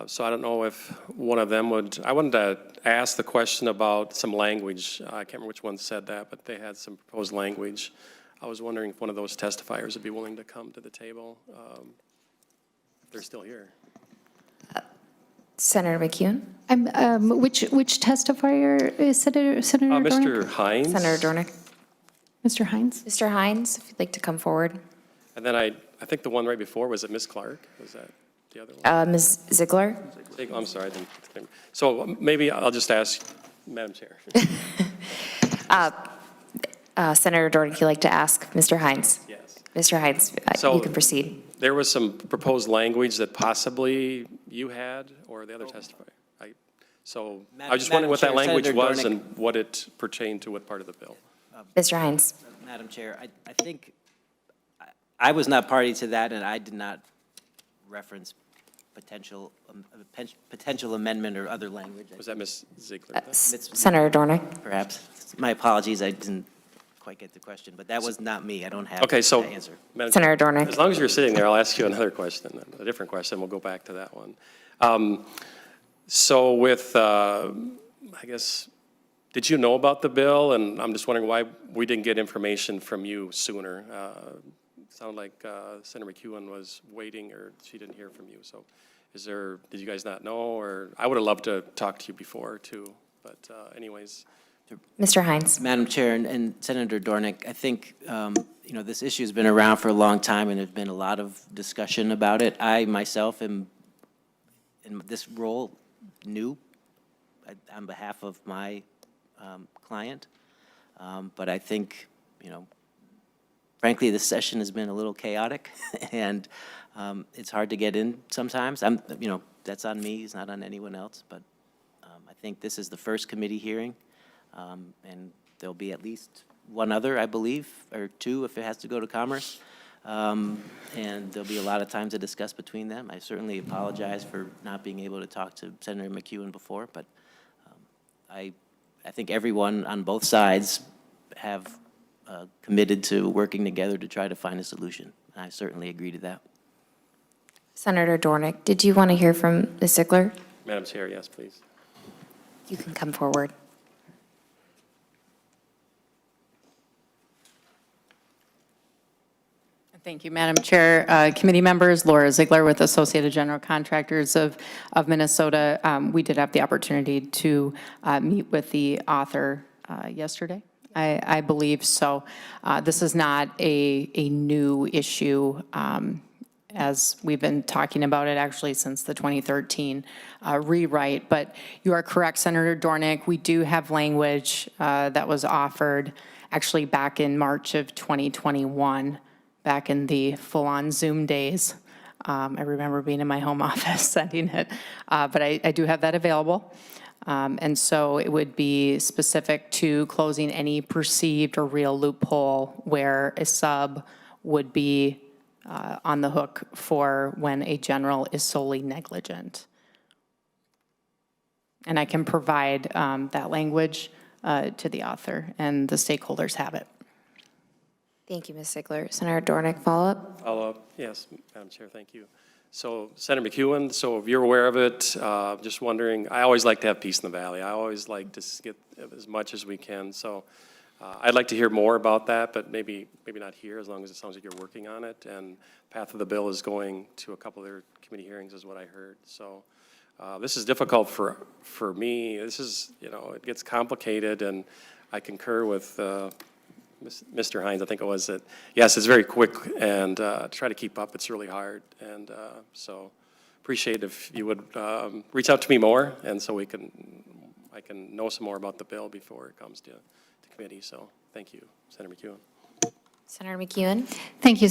S6: So I don't know if one of them would, I wanted to ask the question about some language. I can't remember which one said that, but they had some proposed language. I was wondering if one of those testifiers would be willing to come to the table, if they're still here.
S8: Senator McEwen?
S1: Which testifier is Senator Dornick?
S6: Mr. Hines.
S8: Senator Dornick?
S1: Mr. Hines?
S8: Mr. Hines, if you'd like to come forward.
S6: And then I think the one right before, was it Ms. Clark? Was that the other one?
S8: Ms. Ziegler?
S6: I'm sorry, I didn't. So maybe I'll just ask, Madam Chair.
S8: Senator Dornick, you'd like to ask Mr. Hines?
S6: Yes.
S8: Mr. Hines,
S6: So-
S8: you can proceed.
S6: There was some proposed language that possibly you had or the other testifier. So I was just wondering what that
S13: Madam Chair,
S6: language
S13: Senator
S6: was
S13: Dornick.
S6: and what it pertained to what part of the bill.
S8: Mr. Hines?
S13: Madam Chair, I think, I was not party to that, and I did not reference potential amendment or other language.
S6: Was that Ms. Ziegler?
S8: Senator Dornick?
S13: Perhaps. My apologies, I didn't quite get the question, but that was not me. I don't have
S6: Okay, so,
S13: that answer.
S6: Madam
S8: Senator
S6: Chair,
S8: Dornick.
S6: as long as you're sitting there, I'll ask you another question, a different question. We'll go back to that one. So with, I guess, did you know about the bill? And I'm just wondering why we didn't get information from you sooner. Sounded like Senator McEwen was waiting, or she didn't hear from you. So did you guys not know? Or I would have loved to talk to you before too, but anyways.
S8: Mr. Hines?
S13: Madam Chair and Senator Dornick, I think, this issue has been around for a long time, and there's been a lot of discussion about it. I myself am, in this role, new on behalf of my client. But I think, frankly, this session has been a little chaotic, and it's hard to get in sometimes. That's on me, it's not on anyone else, but I think this is the first committee hearing, and there'll be at least one other, I believe, or two if it has to go to Commerce. And there'll be a lot of time to discuss between them. I certainly apologize for not being able to talk to Senator McEwen before, but I think everyone on both sides have committed to working together to try to find a solution. I certainly agree to that.
S8: Senator Dornick, did you want to hear from Ms. Ziegler?
S6: Madam Chair, yes, please.
S8: You can come forward.
S12: Thank you, Madam Chair. Committee members, Laura Ziegler with Associated General Contractors of Minnesota. We did have the opportunity to meet with the author yesterday, I believe. So this is not a new issue, as we've been talking about it actually since the 2013 rewrite. But you are correct, Senator Dornick. We do have language that was offered actually back in March of 2021. Back in the full-on Zoom days. I remember being in my home office sending it, but I do have that available. And so it would be specific to closing any perceived or real loophole where a sub would be on the hook for when a general is solely negligent. And I can provide that language to the author, and the stakeholders have it.
S8: Thank you, Ms. Ziegler. Senator Dornick, follow-up?
S6: Follow-up, yes, Madam Chair, thank you. So Senator McEwen, so if you're aware of it, just wondering, I always like to have peace in the valley. I always like to get as much as we can. So I'd like to hear more about that, but maybe not here, as long as it sounds like you're working on it. And path of the bill is going to a couple of their committee hearings is what I heard. So this is difficult for me. This is, it gets complicated, and I concur with Mr. Hines, I think it was, that, yes, it's very quick, and to try to keep up, it's really hard. And so appreciate if you would reach out to me more, and so I can know some more about the bill before it comes to committee. So thank you, Senator McEwen.
S8: Senator McEwen?
S1: Thank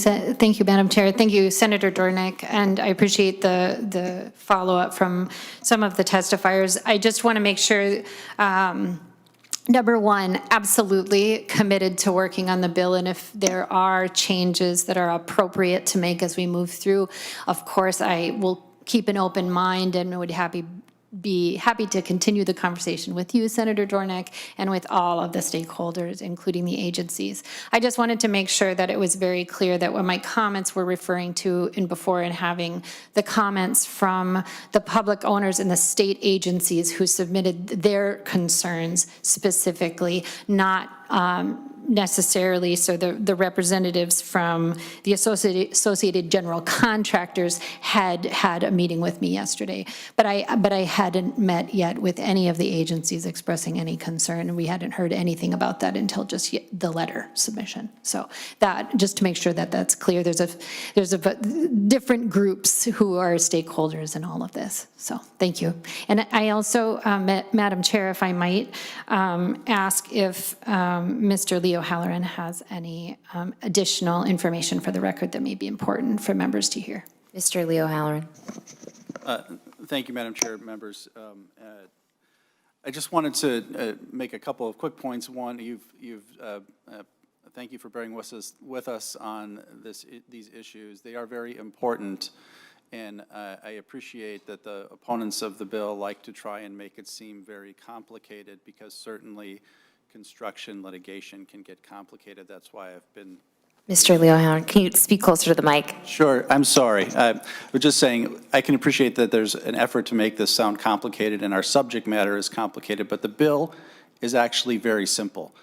S1: you, Madam Chair. Thank you, Senator Dornick, and I appreciate the follow-up from some of the testifiers. I just want to make sure, number one, absolutely committed to working on the bill, and if there are changes that are appropriate to make as we move through, of course, I will keep an open mind and would be happy to continue the conversation with you, Senator Dornick, and with all of the stakeholders, including the agencies. I just wanted to make sure that it was very clear that what my comments were referring to in before and having the comments from the public owners and the state agencies who submitted their concerns specifically, not necessarily, so the representatives from the Associated General Contractors had a meeting with me yesterday, but I hadn't met yet with any of the agencies expressing any concern, and we hadn't heard anything about that until just the letter submission. So that, just to make sure that that's clear, there's different groups who are stakeholders in all of this. So thank you. And I also, Madam Chair, if I might ask if Mr. Leo Halloran has any additional information for the record that may be important for members to hear.
S8: Mr. Leo Halloran.
S9: Thank you, Madam Chair, members. I just wanted to make a couple of quick points. One, thank you for bearing with us on these issues. They are very important, and I appreciate that the opponents of the bill like to try and make it seem very complicated, because certainly construction litigation can get complicated. That's why I've been...
S8: Mr. Leo Halloran, can you speak closer to the mic?
S9: Sure, I'm sorry. I was just saying, I can appreciate that there's an effort to make this sound complicated, and our subject matter is complicated, but the bill is actually very simple.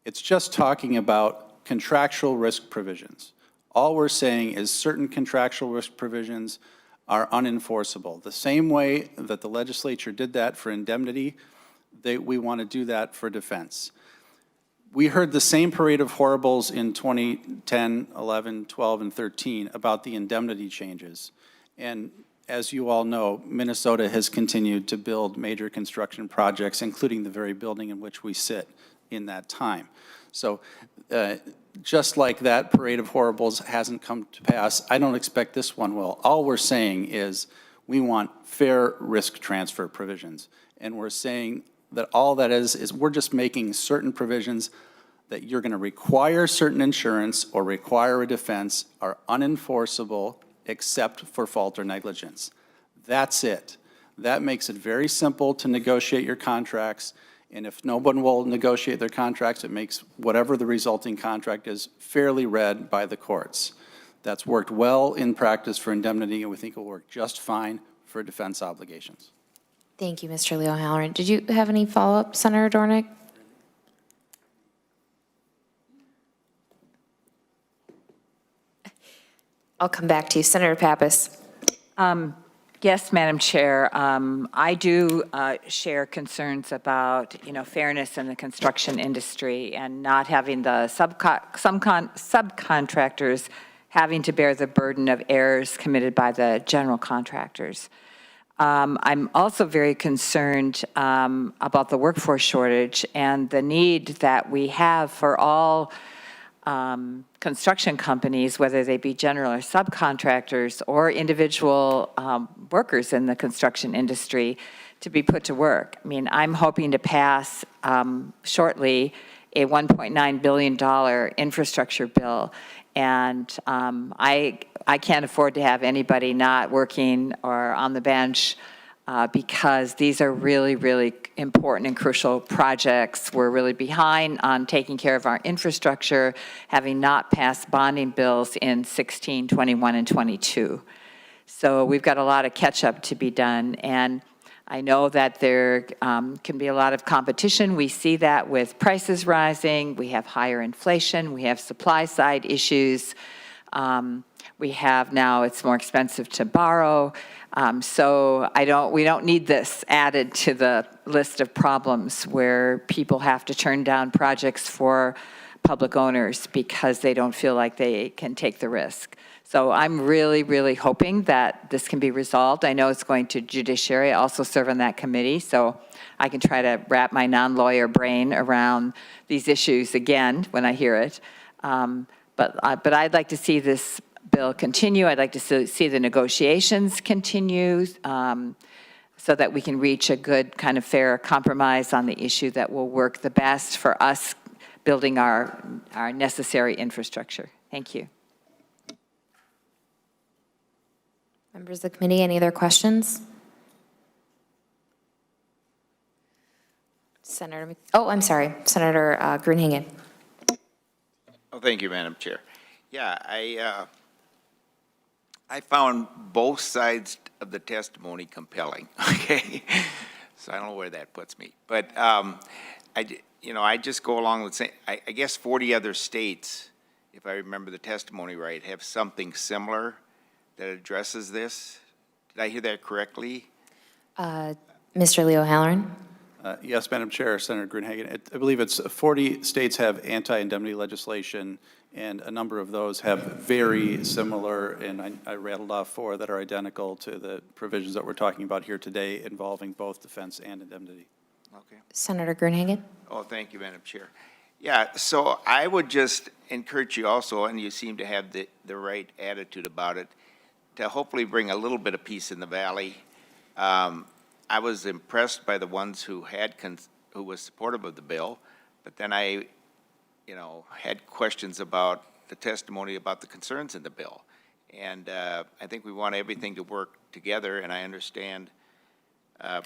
S9: It's just talking about contractual risk provisions. All we're saying is certain contractual risk provisions are unenforceable. The same way that the legislature did that for indemnity, we want to do that for defense. We heard the same parade of horribles in 2010, 11, 12, and 13 about the indemnity changes. And as you all know, Minnesota has continued to build major construction projects, including the very building in which we sit in that time. So just like that parade of horribles hasn't come to pass, I don't expect this one will. All we're saying is we want fair risk transfer provisions. And we're saying that all that is we're just making certain provisions that you're going to require certain insurance or require a defense are unenforceable except for fault or negligence. That's it. That makes it very simple to negotiate your contracts, and if no one will negotiate their contracts, it makes whatever the resulting contract is fairly read by the courts. That's worked well in practice for indemnity, and we think it will work just fine for defense obligations.
S8: Thank you, Mr. Leo Halloran. Did you have any follow-up, Senator Dornick? I'll come back to you. Senator Pappas.
S7: Yes, Madam Chair. I do share concerns about, fairness in the construction industry and not having the subcontractors having to bear the burden of errors committed by the general contractors. I'm also very concerned about the workforce shortage and the need that we have for all construction companies, whether they be general or subcontractors or individual workers in the construction industry, to be put to work. I mean, I'm hoping to pass shortly a $1.9 billion infrastructure bill, and I can't afford to have anybody not working or on the bench because these are really, really important and crucial projects. We're really behind on taking care of our infrastructure, having not passed bonding bills in 16, 21, and 22. So we've got a lot of catch-up to be done, and I know that there can be a lot of competition. We see that with prices rising, we have higher inflation, we have supply-side issues. We have now, it's more expensive to borrow. So we don't need this added to the list of problems where people have to turn down projects for public owners because they don't feel like they can take the risk. So I'm really, really hoping that this can be resolved. I know it's going to judiciary. I also serve on that committee, so I can try to wrap my non-lawyer brain around these issues again when I hear it. But I'd like to see this bill continue. I'd like to see the negotiations continue so that we can reach a good kind of fair compromise on the issue that will work the best for us building our necessary infrastructure. Thank you.
S8: Members of the committee, any other questions? I'm sorry, Senator Grunhagen.
S16: Oh, thank you, Madam Chair. Yeah, I found both sides of the testimony compelling, okay? So I don't know where that puts me. But, I just go along with saying, I guess 40 other states, if I remember the testimony right, have something similar that addresses this. Did I hear that correctly?
S8: Mr. Leo Halloran?
S9: Yes, Madam Chair, Senator Grunhagen. I believe it's 40 states have anti-indemnity legislation, and a number of those have very similar, and I rattled off 4 that are identical to the provisions that we're talking about here today involving both defense and indemnity.
S16: Okay.
S8: Senator Grunhagen?
S16: Oh, thank you, Madam Chair. Yeah, so I would just encourage you also, and you seem to have the right attitude about it, to hopefully bring a little bit of peace in the valley. I was impressed by the ones who was supportive of the bill, but then I, had questions about the testimony about the concerns in the bill. And I think we want everything to work together, and I understand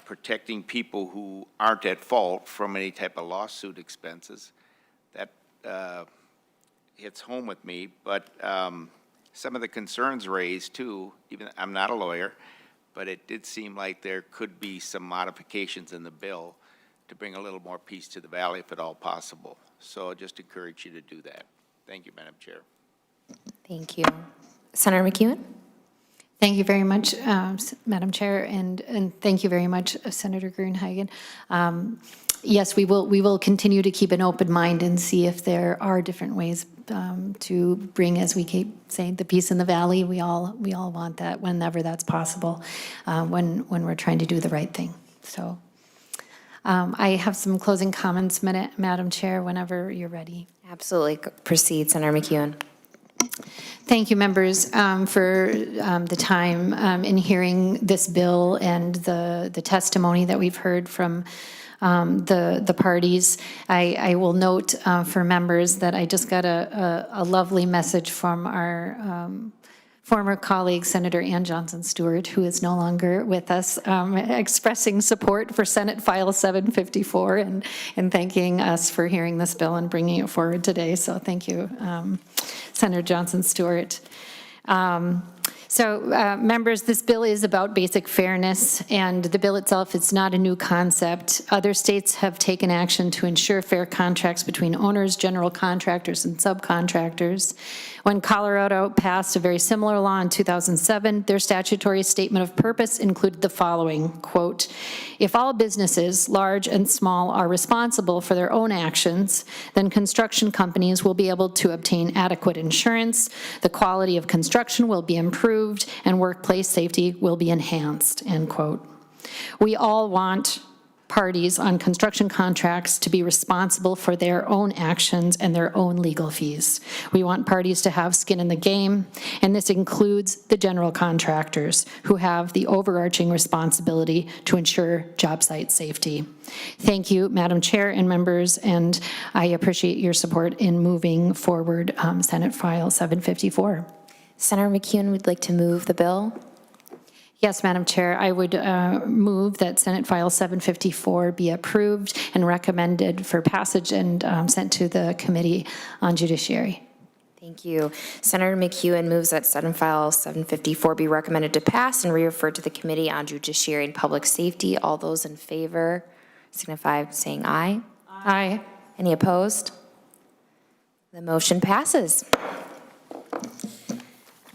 S16: protecting people who aren't at fault from any type of lawsuit expenses. That hits home with me, but some of the concerns raised too, even I'm not a lawyer, but it did seem like there could be some modifications in the bill to bring a little more peace to the valley if at all possible. So I just encourage you to do that. Thank you, Madam Chair.
S8: Thank you. Senator McEwen?
S1: Thank you very much, Madam Chair, and thank you very much, Senator Grunhagen. Yes, we will continue to keep an open mind and see if there are different ways to bring, as we keep saying, the peace in the valley. We all want that whenever that's possible, when we're trying to do the right thing. So I have some closing comments, Madam Chair, whenever you're ready.
S8: Absolutely. Proceed, Senator McEwen.
S1: Thank you, members, for the time in hearing this bill and the testimony that we've heard from the parties. I will note for members that I just got a lovely message from our former colleague, Senator Ann Johnson Stewart, who is no longer with us, expressing support for Senate File 754 and thanking us for hearing this bill and bringing it forward today. So thank you, Senator Johnson Stewart. Members, this bill is about basic fairness, and the bill itself is not a new concept. Other states have taken action to ensure fair contracts between owners, general contractors, and subcontractors. When Colorado passed a very similar law in 2007, their statutory statement of purpose included the following, quote, "If all businesses, large and small, are responsible for their own actions, then construction companies will be able to obtain adequate insurance, the quality of construction will be improved, and workplace safety will be enhanced," end quote. We all want parties on construction contracts to be responsible for their own actions and their own legal fees. We want parties to have skin in the game, and this includes the general contractors who have the overarching responsibility to ensure job site safety. Thank you, Madam Chair and members, and I appreciate your support in moving forward Senate File 754.
S8: Senator McEwen would like to move the bill.
S1: Yes, Madam Chair, I would move that Senate File 754 be approved and recommended for passage and sent to the Committee on Judiciary.
S8: Thank you. Senator McEwen moves that Senate File 754 be recommended to pass and re-referred to the Committee on Judiciary and Public Safety. All those in favor signify by saying aye.
S1: Aye.
S8: Any opposed? The motion passes.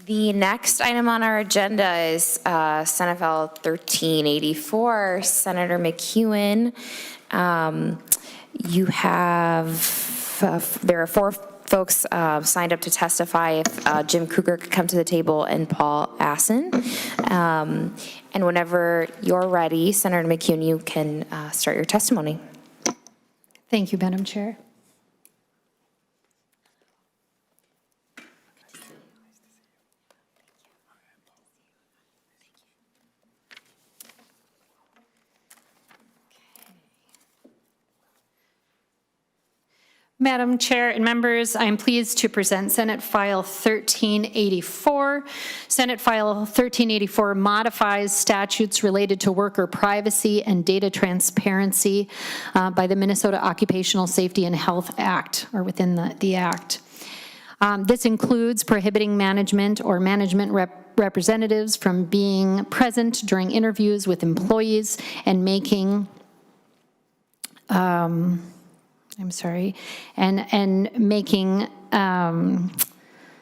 S8: The next item on our agenda is Senate File 1384. Senator McEwen, you have, there are 4 folks signed up to testify. If Jim Kruger could come to the table and Paul Assen. And whenever you're ready, Senator McEwen, you can start your testimony.
S1: Thank you, Madam Chair. Madam Chair and members, I am pleased to present Senate File 1384. Senate File 1384 modifies statutes related to worker privacy and data transparency by the Minnesota Occupational Safety and Health Act, or within the Act. This includes prohibiting management or management representatives from being present during interviews with employees and making making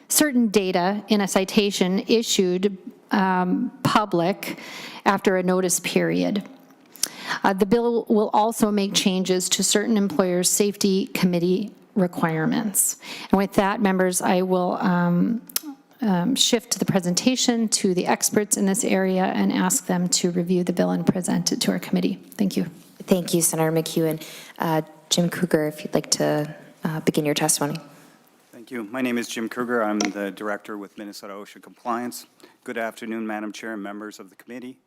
S1: certain data in a citation issued public after a notice period. The bill will also make changes to certain employers' safety committee requirements. And with that, members, I will shift the presentation to the experts in this area and ask them to review the bill and present it to our committee. Thank you.
S8: Thank you, Senator McEwen. Jim Kruger, if you'd like to begin your testimony.
S17: Thank you. My name is Jim Kruger. I'm the director with Minnesota OSHA Compliance. Good afternoon, Madam Chair and members of the committee.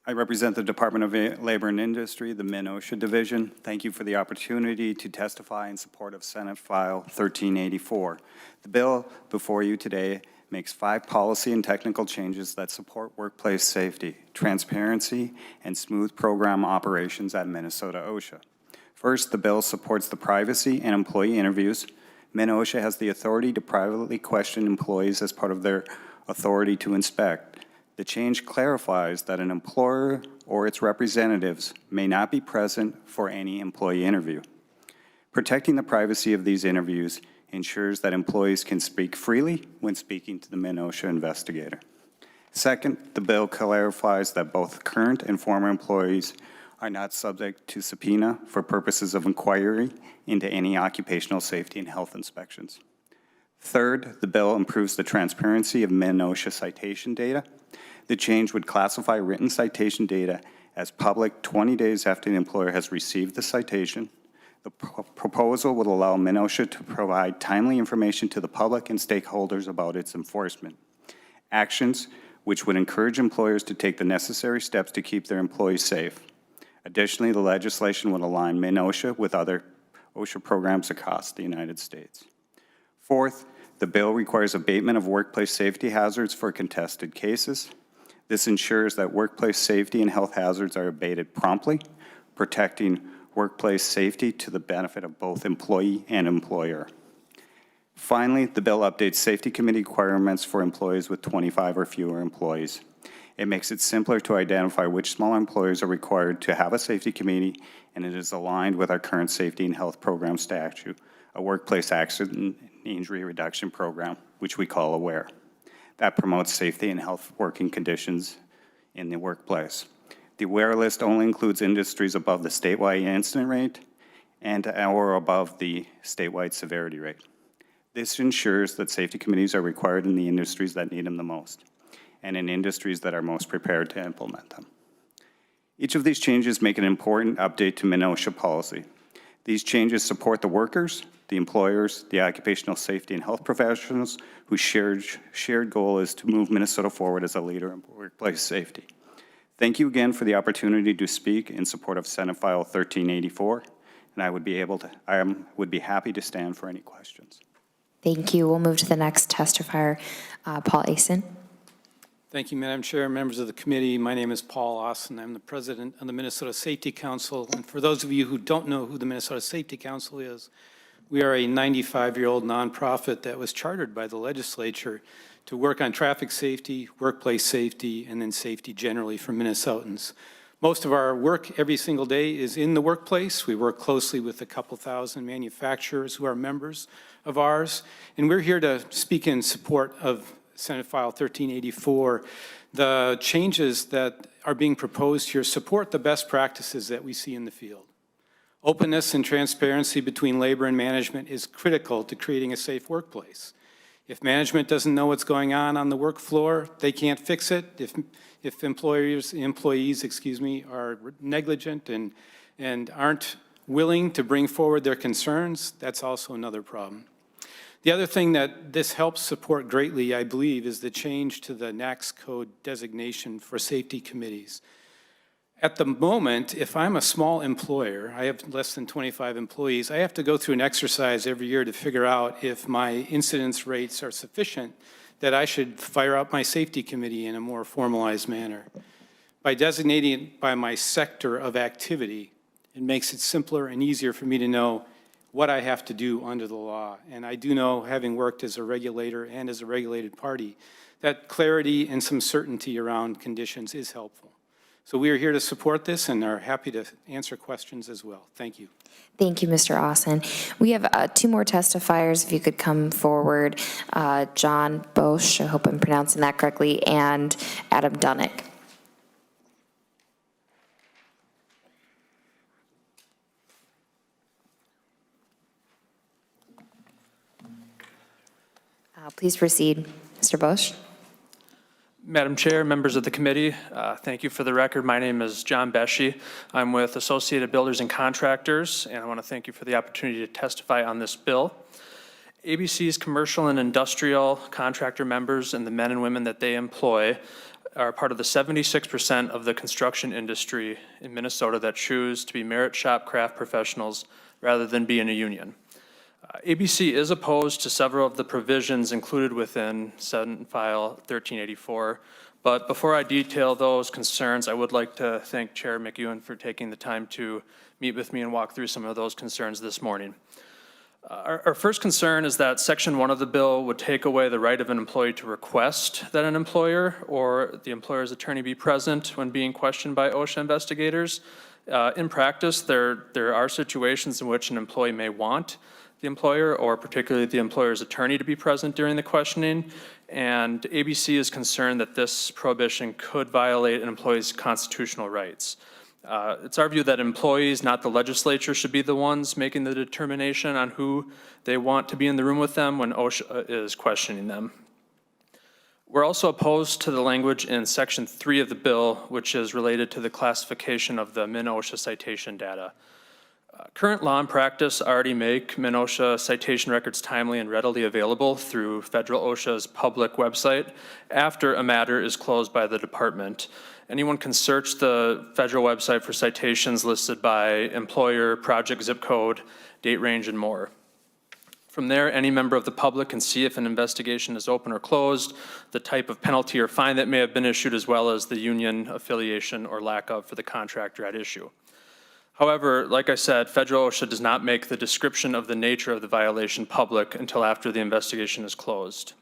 S17: I represent the Department of Labor and Industry, the MIN-OSHA division. Thank you for the opportunity to testify in support of Senate File 1384. The bill before you today makes 5 policy and technical changes that support workplace safety, transparency, and smooth program operations at Minnesota OSHA. First, the bill supports the privacy and employee interviews. MIN-OSHA has the authority to privately question employees as part of their authority to inspect. The change clarifies that an employer or its representatives may not be present for any employee interview. Protecting the privacy of these interviews ensures that employees can speak freely when speaking to the MIN-OSHA investigator. Second, the bill clarifies that both current and former employees are not subject to subpoena for purposes of inquiry into any occupational safety and health inspections. Third, the bill improves the transparency of MIN-OSHA citation data. The change would classify written citation data as public 20 days after the employer has received the citation. The proposal would allow MIN-OSHA to provide timely information to the public and stakeholders about its enforcement. Actions which would encourage employers to take the necessary steps to keep their employees safe. Additionally, the legislation would align MIN-OSHA with other OSHA programs across the United States. Fourth, the bill requires abatement of workplace safety hazards for contested cases. This ensures that workplace safety and health hazards are abated promptly, protecting workplace safety to the benefit of both employee and employer. Finally, the bill updates safety committee requirements for employees with 25 or fewer employees. It makes it simpler to identify which small employers are required to have a safety committee, and it is aligned with our current safety and health program statute, a workplace accident and injury reduction program, which we call AWARE. That promotes safety and health working conditions in the workplace. The AWARE list only includes industries above the statewide incident rate and or above the statewide severity rate. This ensures that safety committees are required in the industries that need them the most and in industries that are most prepared to implement them. Each of these changes make an important update to MIN-OSHA policy. These changes support the workers, the employers, the occupational safety and health professionals whose shared goal is to move Minnesota forward as a leader in workplace safety. Thank you again for the opportunity to speak in support of Senate File 1384, and I would be happy to stand for any questions.
S8: Thank you. We'll move to the next testifier, Paul Asen.
S18: Thank you, Madam Chair, members of the committee. My name is Paul Asen. I'm the president of the Minnesota Safety Council. And for those of you who don't know who the Minnesota Safety Council is, we are a 95-year-old nonprofit that was chartered by the legislature to work on traffic safety, workplace safety, and then safety generally for Minnesotans. Most of our work every single day is in the workplace. We work closely with a couple thousand manufacturers who are members of ours, and we're here to speak in support of Senate File 1384. The changes that are being proposed here support the best practices that we see in the field. Openness and transparency between labor and management is critical to creating a safe workplace. If management doesn't know what's going on the work floor, they can't fix it. If employees are negligent and aren't willing to bring forward their concerns, that's also another problem. The other thing that this helps support greatly, I believe, is the change to the NAAQS code designation for safety committees. At the moment, if I'm a small employer, I have less than 25 employees, I have to go through an exercise every year to figure out if my incidence rates are sufficient that I should fire up my safety committee in a more formalized manner. By designating it by my sector of activity, it makes it simpler and easier for me to know what I have to do under the law. And I do know, having worked as a regulator and as a regulated party, that clarity and some certainty around conditions is helpful. So we are here to support this and are happy to answer questions as well. Thank you.
S8: Thank you, Mr. Austin. We have two more testifiers, if you could come forward. John Bosch, I hope I'm pronouncing that correctly, and Adam Dunnick. Please proceed, Mr. Bosch.
S19: Madam Chair, members of the committee, thank you for the record. My name is John Beschi. I'm with Associated Builders and Contractors, and I want to thank you for the opportunity to testify on this bill. ABC's commercial and industrial contractor members and the men and women that they employ are part of the 76% of the construction industry in Minnesota that choose to be merit shop craft professionals rather than be in a union. ABC is opposed to several of the provisions included within Senate File 1384, but before I detail those concerns, I would like to thank Chair McEwen for taking the time to meet with me and walk through some of those concerns this morning. Our first concern is that Section 1 of the bill would take away the right of an employee to request that an employer or the employer's attorney be present when being questioned by OSHA investigators. In practice, there are situations in which an employee may want the employer or particularly the employer's attorney to be present during the questioning, and ABC is concerned that this prohibition could violate an employee's constitutional rights. It's our view that employees, not the legislature, should be the ones making the determination on who they want to be in the room with them when OSHA is questioning them. We're also opposed to the language in Section 3 of the bill, which is related to the classification of the MIN-OSHA citation data. Current law and practice already make MIN-OSHA citation records timely and readily available through federal OSHA's public website after a matter is closed by the department. Anyone can search the federal website for citations listed by employer, project zip code, date range, and more. From there, any member of the public can see if an investigation is open or closed, the type of penalty or fine that may have been issued, as well as the union affiliation or lack of for the contractor at issue. However, like I said, federal OSHA does not make the description of the nature of the violation public until after the investigation is closed.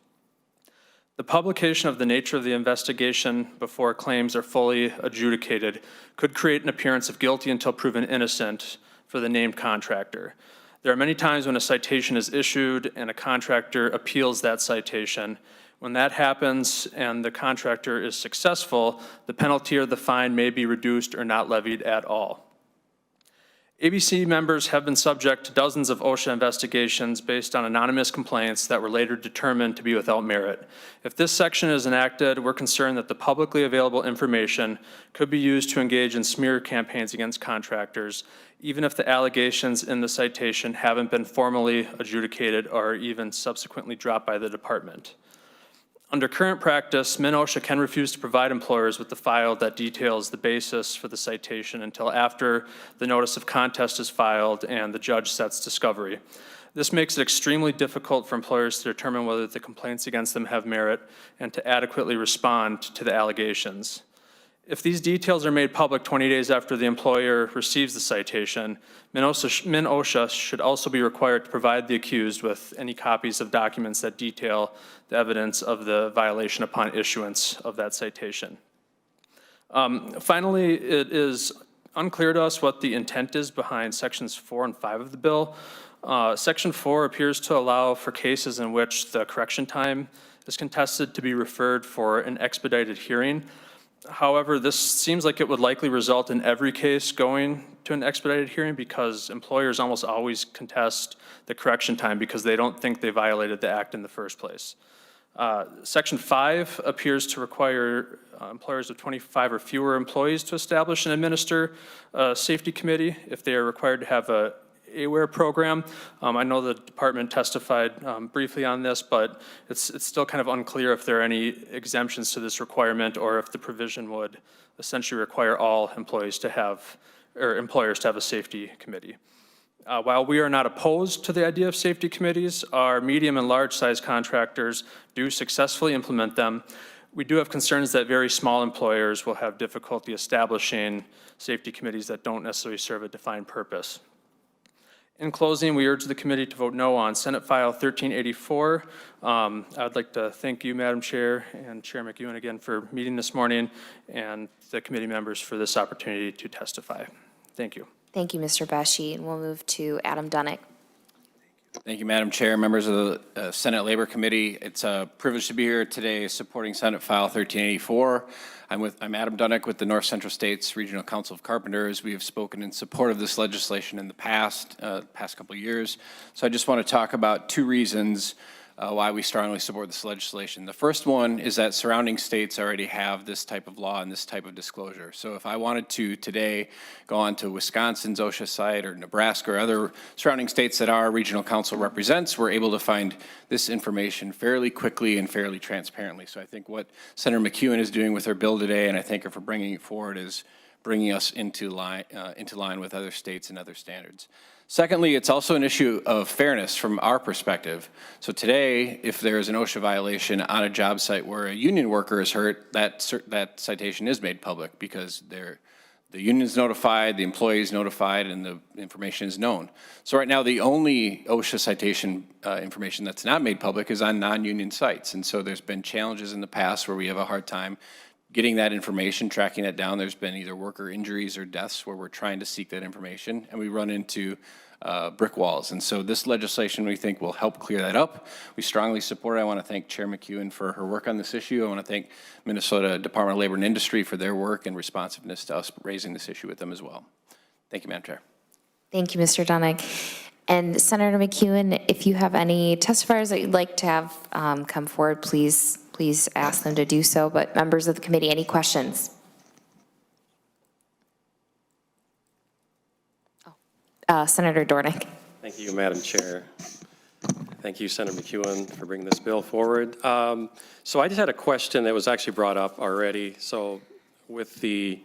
S19: The publication of the nature of the investigation before claims are fully adjudicated could create an appearance of guilty until proven innocent for the named contractor. There are many times when a citation is issued and a contractor appeals that citation. When that happens and the contractor is successful, the penalty or the fine may be reduced or not levied at all. ABC members have been subject to dozens of OSHA investigations based on anonymous complaints that were later determined to be without merit. If this section is enacted, we're concerned that the publicly available information could be used to engage in smear campaigns against contractors, even if the allegations in the citation haven't been formally adjudicated or even subsequently dropped by the department. Under current practice, MIN-OSHA can refuse to provide employers with the file that details the basis for the citation until after the notice of contest is filed and the judge sets discovery. This makes it extremely difficult for employers to determine whether the complaints against them have merit and to adequately respond to the allegations. If these details are made public 20 days after the employer receives the citation, MIN-OSHA should also be required to provide the accused with any copies of documents that detail the evidence of the violation upon issuance of that citation. Finally, it is unclear to us what the intent is behind Sections 4 and 5 of the bill. Section 4 appears to allow for cases in which the correction time is contested to be referred for an expedited hearing. However, this seems like it would likely result in every case going to an expedited hearing because employers almost always contest the correction time because they don't think they violated the act in the first place. Section 5 appears to require employers of 25 or fewer employees to establish and administer a safety committee if they are required to have a AWARE program. I know the department testified briefly on this, but it's still kind of unclear if there are any exemptions to this requirement or if the provision would essentially require all employees to have, or employers to have a safety committee. While we are not opposed to the idea of safety committees, our medium and large size contractors do successfully implement them. We do have concerns that very small employers will have difficulty establishing safety committees that don't necessarily serve a defined purpose. In closing, we urge the committee to vote no on Senate File 1384. I'd like to thank you, Madam Chair, and Chair McEwen again for meeting this morning, and the committee members for this opportunity to testify. Thank you.
S8: Thank you, Mr. Beschi. And we'll move to Adam Dunick.
S20: Thank you, Madam Chair, members of the Senate Labor Committee. It's a privilege to be here today supporting Senate File 1384. I'm Adam Dunick with the North Central States Regional Council of Carpenters. We have spoken in support of this legislation in the past couple of years. So I just want to talk about two reasons why we strongly support this legislation. The first one is that surrounding states already have this type of law and this type of disclosure. So if I wanted to today go on to Wisconsin's OSHA site or Nebraska or other surrounding states that our regional council represents, we're able to find this information fairly quickly and fairly transparently. So I think what Senator McEwen is doing with her bill today, and I thank her for bringing it forward, is bringing us into line with other states and other standards. Secondly, it's also an issue of fairness from our perspective. So today, if there is an OSHA violation on a job site where a union worker is hurt, that citation is made public because the union is notified, the employee is notified, and the information is known. So right now, the only OSHA citation information that's not made public is on non-union sites. And so there's been challenges in the past where we have a hard time getting that information, tracking that down. There's been either worker injuries or deaths where we're trying to seek that information, and we run into brick walls. And so this legislation, we think, will help clear that up. We strongly support it. I want to thank Chair McEwen for her work on this issue. I want to thank Minnesota Department of Labor and Industry for their work and responsiveness to us raising this issue with them as well. Thank you, Madam Chair.
S8: Thank you, Mr. Dunick. And Senator McEwen, if you have any testifiers that you'd like to have come forward, please ask them to do so. But members of the committee, any questions? Senator Dornick.
S6: Thank you, Madam Chair. Thank you, Senator McEwen, for bringing this bill forward. So I just had a question that was actually brought up already. So with the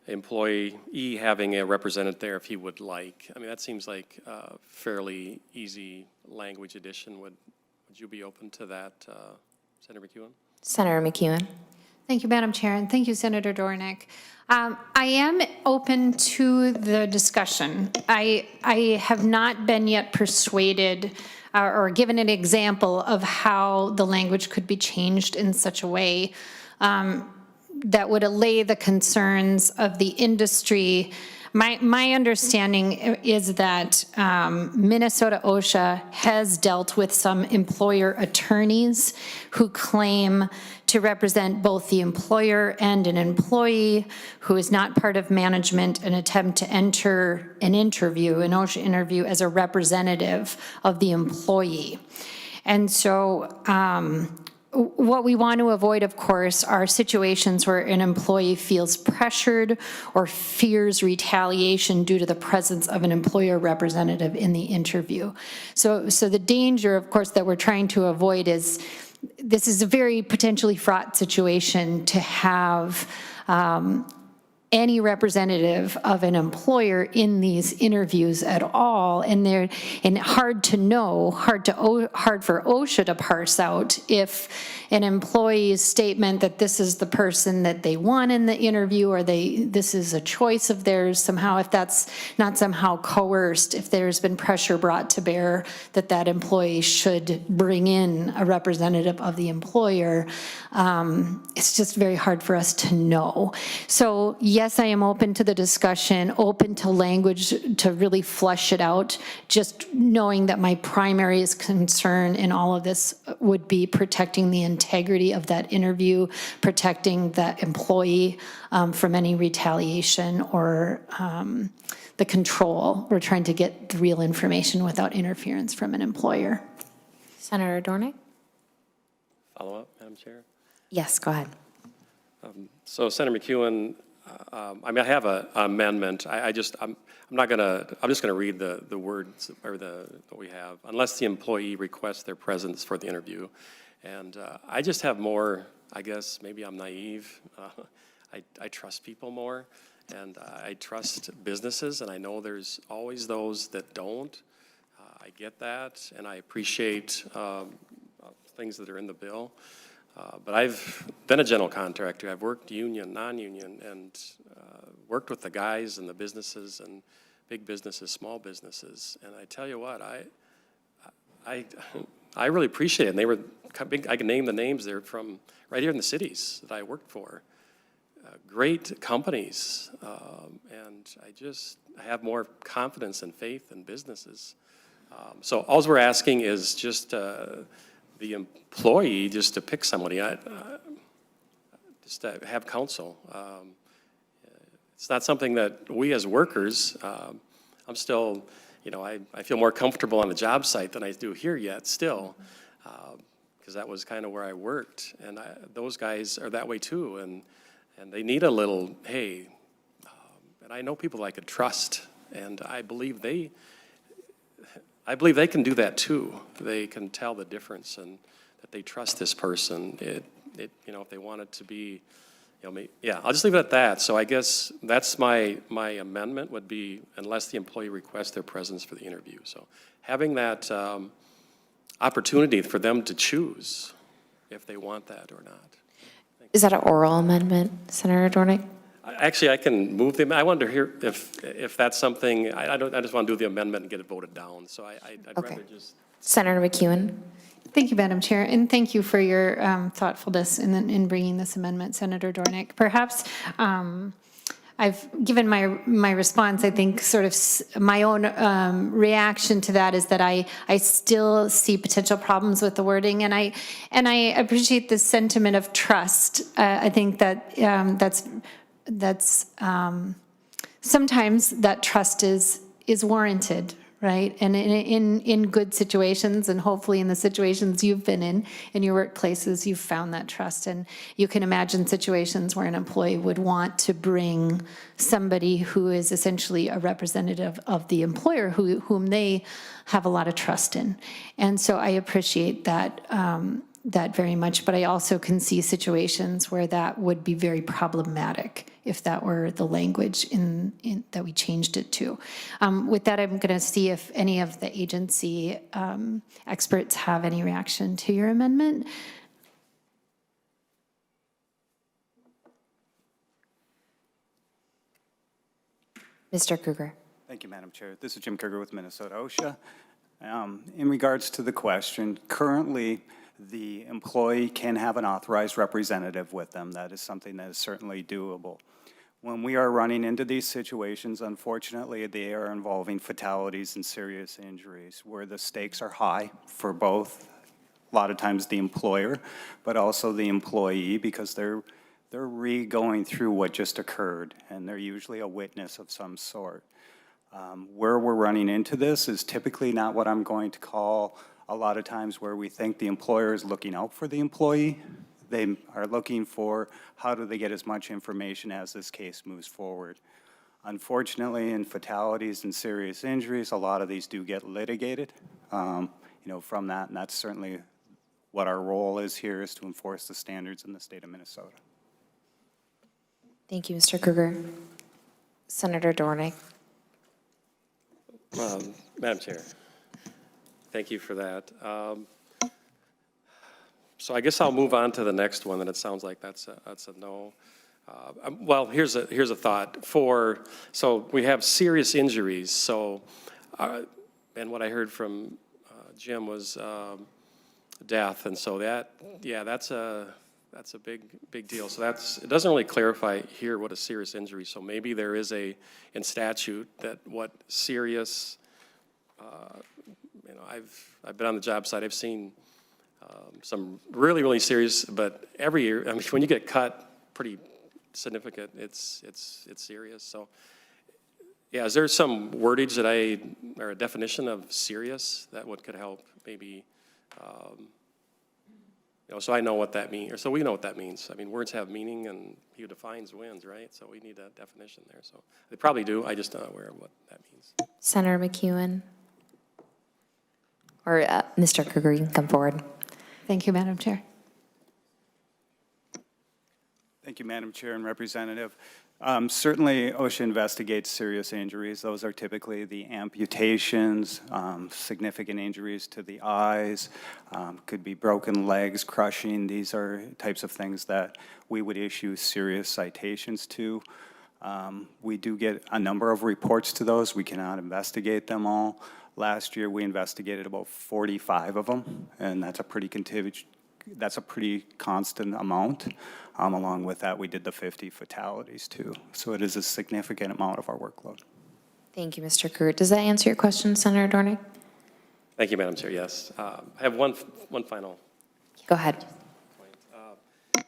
S6: employee having a representative there if he would like, I mean, that seems like a fairly easy language addition. Would you be open to that, Senator McEwen?
S8: Senator McEwen.
S1: Thank you, Madam Chair, and thank you, Senator Dornick. I am open to the discussion. I have not been yet persuaded or given an example of how the language could be changed in such a way that would allay the concerns of the industry. My understanding is that Minnesota OSHA has dealt with some employer attorneys who claim to represent both the employer and an employee who is not part of management and attempt to enter an OSHA interview as a representative of the employee. And so what we want to avoid, of course, are situations where an employee feels pressured or fears retaliation due to the presence of an employer representative in the interview. So the danger, of course, that we're trying to avoid is this is a very potentially fraught situation to have any representative of an employer in these interviews at all, and hard to know, hard for OSHA to parse out if an employee's statement that this is the person that they want in the interview or this is a choice of theirs somehow, if that's not somehow coerced, if there's been pressure brought to bear that employee should bring in a representative of the employer, it's just very hard for us to know. So yes, I am open to the discussion, open to language to really flesh it out, just knowing that my primary concern in all of this would be protecting the integrity of that interview, protecting the employee from any retaliation or the control. We're trying to get the real information without interference from an employer.
S8: Senator Dornick?
S6: Follow up, Madam Chair?
S8: Yes, go ahead.
S6: So Senator McEwen, I mean, I have an amendment. I'm just gonna read the words, or what we have. Unless the employee requests their presence for the interview. And I just have more, I guess, maybe I'm naive. I trust people more, and I trust businesses, and I know there's always those that don't. I get that, and I appreciate things that are in the bill. But I've been a general contractor. I've worked union, non-union, and worked with the guys and the businesses and big businesses, small businesses. And I tell you what, I really appreciate it. And they were big. I can name the names. They're from right here in the cities that I worked for. Great companies, and I have more confidence and faith in businesses. So all we're asking is just the employee just to pick somebody, just to have counsel. It's not something that we as workers, I'm still, I feel more comfortable on the job site than I do here yet still, because that was kind of where I worked. And those guys are that way too, and they need a little, hey, and I know people I could trust, and I believe they can do that too. They can tell the difference, and that they trust this person. If they want it to be, yeah, I'll just leave it at that. So I guess that's my amendment would be, unless the employee requests their presence for the interview. So having that opportunity for them to choose if they want that or not.
S8: Is that an oral amendment, Senator Dornick?
S6: Actually, I can move them. I wanted to hear if that's something, I just want to do the amendment and get it voted down. So I'd rather just.
S8: Senator McEwen?
S1: Thank you, Madam Chair, and thank you for your thoughtfulness in bringing this amendment, Senator Dornick. Perhaps I've given my response. I think sort of my own reaction to that is that I still see potential problems with the wording, and I appreciate the sentiment of trust. I think that that's sometimes that trust is warranted, right? And in good situations, and hopefully in the situations you've been in your workplaces, you've found that trust. And you can imagine situations where an employee would want to bring somebody who is essentially a representative of the employer whom they have a lot of trust in. And so I appreciate that very much, but I also can see situations where that would be very problematic if that were the language that we changed it to. With that, I'm going to see if any of the agency experts have any reaction to your amendment.
S8: Mr. Kruger.
S17: Thank you, Madam Chair. This is Jim Kruger with Minnesota OSHA. In regards to the question, currently the employee can have an authorized representative with them. That is something that is certainly doable. When we are running into these situations, unfortunately, they are involving fatalities and serious injuries where the stakes are high for both, a lot of times the employer, but also the employee, because they're going through what just occurred, and they're usually a witness of some sort. Where we're running into this is typically not what I'm going to call a lot of times where we think the employer is looking out for the employee. They are looking for how do they get as much information as this case moves forward. Unfortunately, in fatalities and serious injuries, a lot of these do get litigated, from that, and that's certainly what our role is here, is to enforce the standards in the state of Minnesota.
S8: Thank you, Mr. Kruger. Senator Dornick.
S6: Madam Chair, thank you for that. So I guess I'll move on to the next one, and it sounds like that's a no. Well, here's a thought. So we have serious injuries. So, and what I heard from Jim was death, and so that's a big deal. So it doesn't really clarify here what a serious injury. So maybe there is in statute that what serious. I've been on the job site. I've seen some really serious, but every year, I mean, when you get cut, pretty significant. It's serious. So, yeah, is there some wordage or a definition of serious that could help maybe So I know what that means, or so we know what that means. I mean, words have meaning, and he who defines wins, right? So we need a definition there. So they probably do. I just not aware of what that means.
S8: Senator McEwen? Or Mr. Krueger, you can come forward.
S1: Thank you, Madam Chair.
S17: Thank you, Madam Chair and Representative. Certainly, OSHA investigates serious injuries. Those are typically the amputations, significant injuries to the eyes, could be broken legs, crushing. These are types of things that we would issue serious citations to. We do get a number of reports to those. We cannot investigate them all. Last year, we investigated about 45 of them, and that's a pretty constant amount. Along with that, we did the 50 fatalities too. So it is a significant amount of our workload.
S8: Thank you, Mr. Krueger. Does that answer your question, Senator Dornick?
S6: Thank you, Madam Chair. Yes. I have one final.
S8: Go ahead.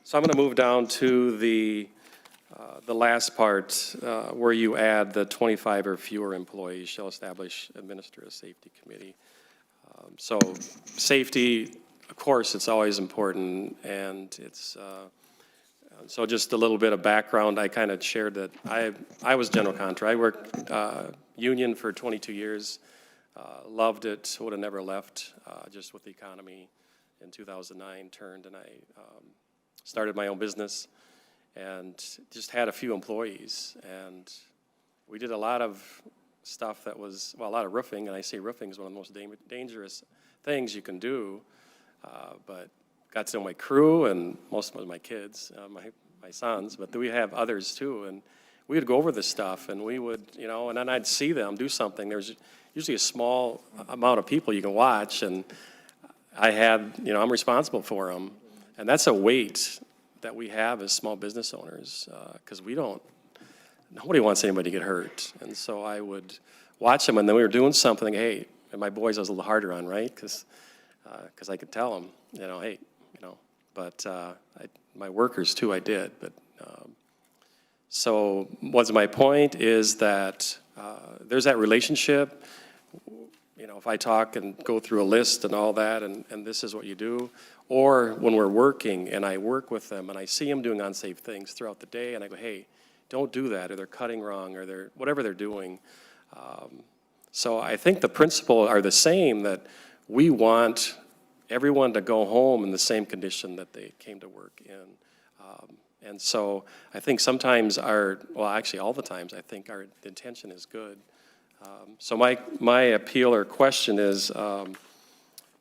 S6: So I'm going to move down to the last part where you add the 25 or fewer employees shall administer a safety committee. So safety, of course, it's always important, and it's so just a little bit of background. I kind of shared that I was general contractor. I worked union for 22 years, loved it, would have never left. Just with the economy in 2009 turned, and I started my own business, and just had a few employees, and we did a lot of stuff that was, well, a lot of roofing, and I say roofing is one of the most dangerous things you can do, but got to know my crew and most of my kids, my sons, but we have others too, and we would go over this stuff, and we would, and then I'd see them do something. There's usually a small amount of people you can watch, and I had, I'm responsible for them, and that's a weight that we have as small business owners, because nobody wants anybody to get hurt, and so I would watch them, and then we were doing something, hey, and my boys I was a little harder on, right, because I could tell them, hey, but my workers too, I did, but so what's my point is that there's that relationship, if I talk and go through a list and all that, and this is what you do, or when we're working and I work with them and I see them doing unsafe things throughout the day, and I go, hey, don't do that, or they're cutting wrong, or they're whatever they're doing. So I think the principles are the same, that we want everyone to go home in the same condition that they came to work in. And so I think sometimes actually all the times, I think our intention is good. So my appeal or question is,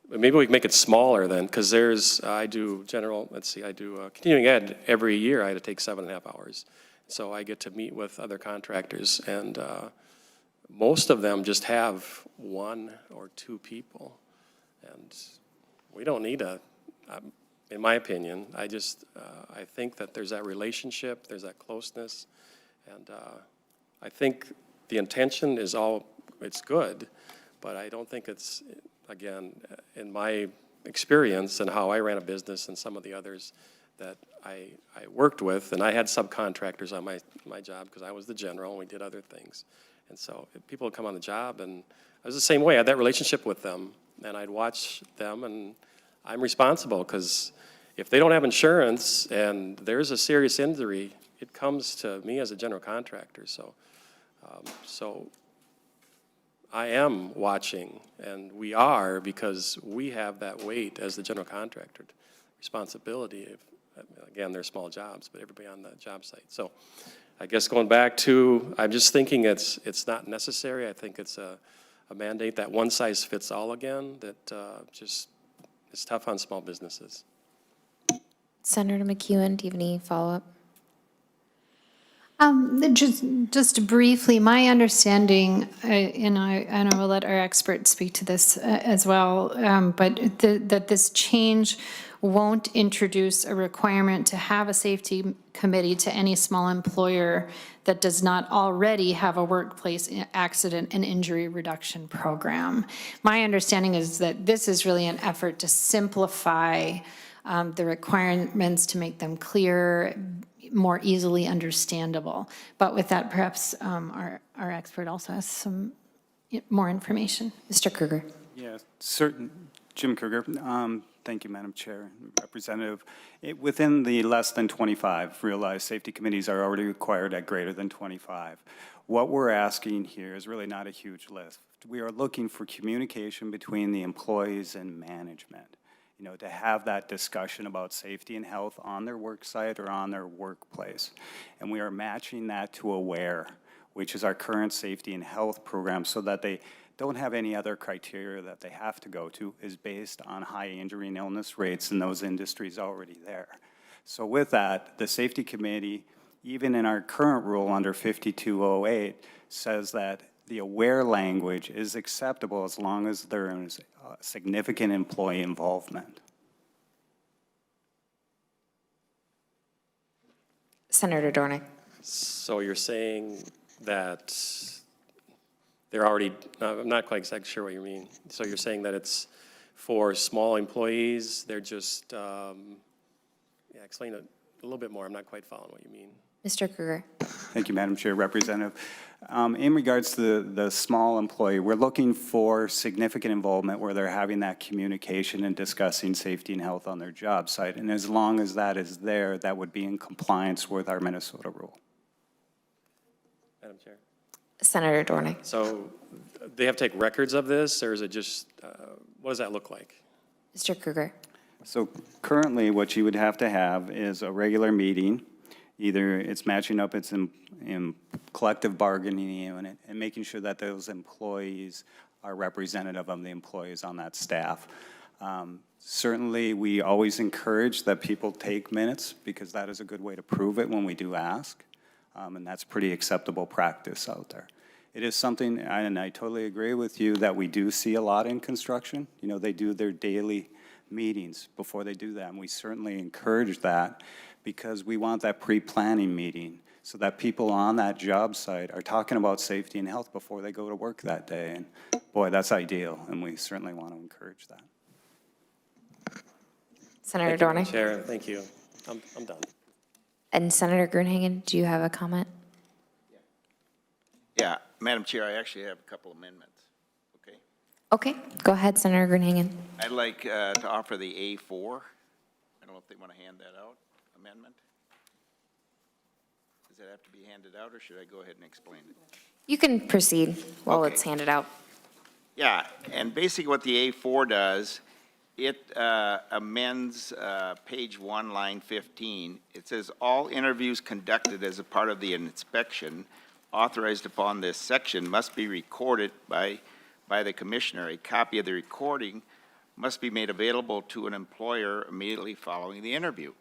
S6: maybe we can make it smaller then, because I do continuing ed every year. I had to take 7.5 hours. So I get to meet with other contractors, and most of them just have 1 or 2 people. And we don't need in my opinion, I think that there's that relationship, there's that closeness, and I think the intention is it's good, but I don't think it's, again, in my experience and how I ran a business and some of the others that I worked with, and I had subcontractors on my job because I was the general and we did other things. And so people would come on the job, and I was the same way. I had that relationship with them, and I'd watch them, and I'm responsible, because if they don't have insurance and there's a serious injury, it comes to me as a general contractor. So I am watching, and we are, because we have that weight as the general contractor responsibility. Again, they're small jobs, but everybody on the job site. So I guess going back to, I'm just thinking it's not necessary. I think it's a mandate that one size fits all again, that it's tough on small businesses.
S8: Senator McEwen, do you have any follow-up?
S1: Just briefly, my understanding, and I will let our experts speak to this as well, but that this change won't introduce a requirement to have a safety committee to any small employer that does not already have a workplace accident and injury reduction program. My understanding is that this is really an effort to simplify the requirements, to make them clear, more easily understandable. But with that, perhaps our expert also has some more information.
S8: Mr. Krueger.
S17: Yeah, certain. Jim Krueger. Thank you, Madam Chair, Representative. Within the less than 25, realize safety committees are already required at greater than 25. What we're asking here is really not a huge list. We are looking for communication between the employees and management, you know, to have that discussion about safety and health on their work site or on their workplace. And we are matching that to AWARE, which is our current safety and health program, so that they don't have any other criteria that they have to go to, is based on high injury and illness rates in those industries already there. So with that, the safety committee, even in our current rule under 5208, says that the AWARE language is acceptable as long as there is significant employee involvement.
S8: Senator Dornick.
S6: So you're saying that they're already, I'm not quite exactly sure what you mean. So you're saying that it's for small employees, they're just, yeah, explain it a little bit more. I'm not quite following what you mean.
S8: Mr. Kruger.
S17: Thank you, Madam Chair, Representative. In regards to the small employee, we're looking for significant involvement where they're having that communication and discussing safety and health on their job site. And as long as that is there, that would be in compliance with our Minnesota rule.
S6: Madam Chair.
S8: Senator Dornick.
S6: So they have to take records of this, or is it just, what does that look like?
S8: Mr. Kruger.
S17: So currently, what you would have to have is a regular meeting. Either it's matching up its in collective bargaining unit and making sure that those employees are representative of the employees on that staff. Certainly, we always encourage that people take minutes because that is a good way to prove it when we do ask. And that's pretty acceptable practice out there. It is something, and I totally agree with you, that we do see a lot in construction. You know, they do their daily meetings before they do that, and we certainly encourage that because we want that pre-planning meeting so that people on that job site are talking about safety and health before they go to work that day. And boy, that's ideal, and we certainly want to encourage that.
S8: Senator
S6: Thank you,
S8: Dornick.
S6: Chair, thank you. I'm done.
S8: And Senator Gruenhagen, do you have a comment?
S16: Yeah, Madam Chair, I actually have a couple amendments, okay?
S8: Okay, go ahead, Senator Gruenhagen.
S16: I'd like to offer the A4. I don't know if they want to hand that out, amendment. Does that have to be handed out, or should I go ahead and explain it?
S8: You can proceed while
S16: Okay.
S8: it's handed out.
S16: Yeah, and basically what the A4 does, it amends page 1, line 15. It says, all interviews conducted as a part of the inspection authorized upon this section must be recorded by the commissioner. A copy of the recording must be made available to an employer immediately following the interview.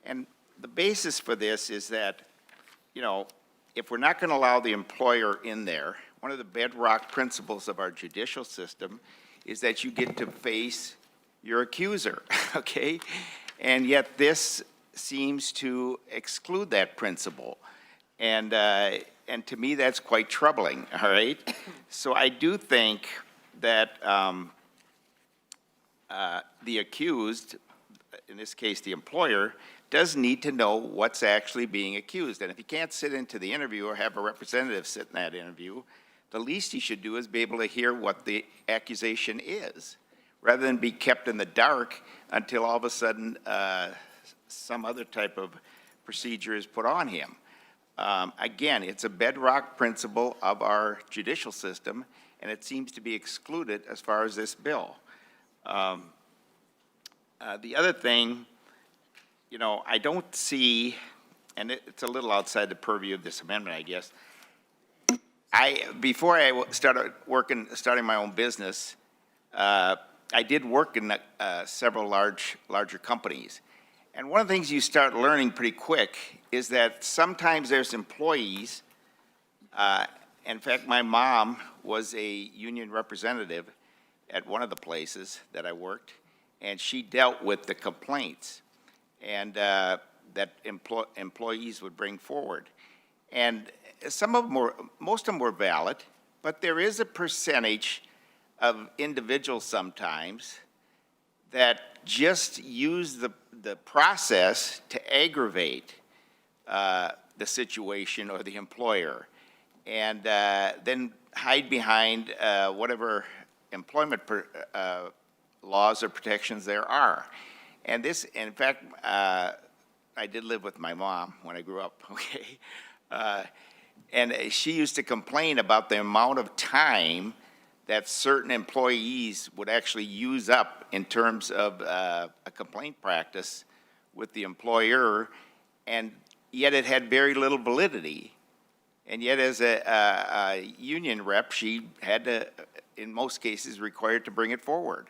S16: And the basis for this is that, you know, if we're not going to allow the employer in there, one of the bedrock principles of our judicial system is that you get to face your accuser, okay? And yet this seems to exclude that principle. And to me, that's quite troubling, all right? So I do think that the accused, in this case the employer, does need to know what's actually being accused. And if he can't sit into the interview or have a representative sit in that interview, the least he should do is be able to hear what the accusation is, rather than be kept in the dark until all of a sudden some other type of procedure is put on him. Again, it's a bedrock principle of our judicial system, and it seems to be excluded as far as this bill. The other thing, you know, I don't see, and it's a little outside the purview of this amendment, I guess. Before I starting my own business, I did work in several larger companies. And one of the things you start learning pretty quick is that sometimes there's employees, in fact, my mom was a union representative at one of the places that I worked, and she dealt with the complaints and that employees would bring forward. And some of them were, most of them were valid, but there is a percentage of individuals sometimes that just use the process to aggravate the situation or the employer, and then hide behind whatever employment laws or protections there are. And this, in fact, I did live with my mom when I grew up, okay? And she used to complain about the amount of time that certain employees would actually use up in terms of a complaint practice with the employer, and yet it had very little validity. And yet, as a union rep, she had to, in most cases, required to bring it forward.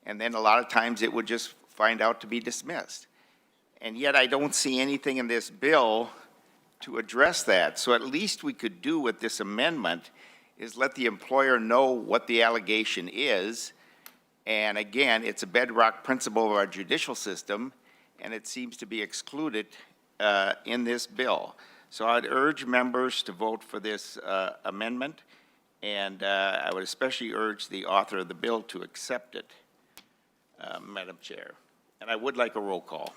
S16: And then a lot of times it would just find out to be dismissed. And yet I don't see anything in this bill to address that. So at least we could do with this amendment is let the employer know what the allegation is. And again, it's a bedrock principle of our judicial system, and it seems to be excluded in this bill. So I'd urge members to vote for this amendment, and I would especially urge the author of the bill to accept it, Madam Chair. And I would like a roll call.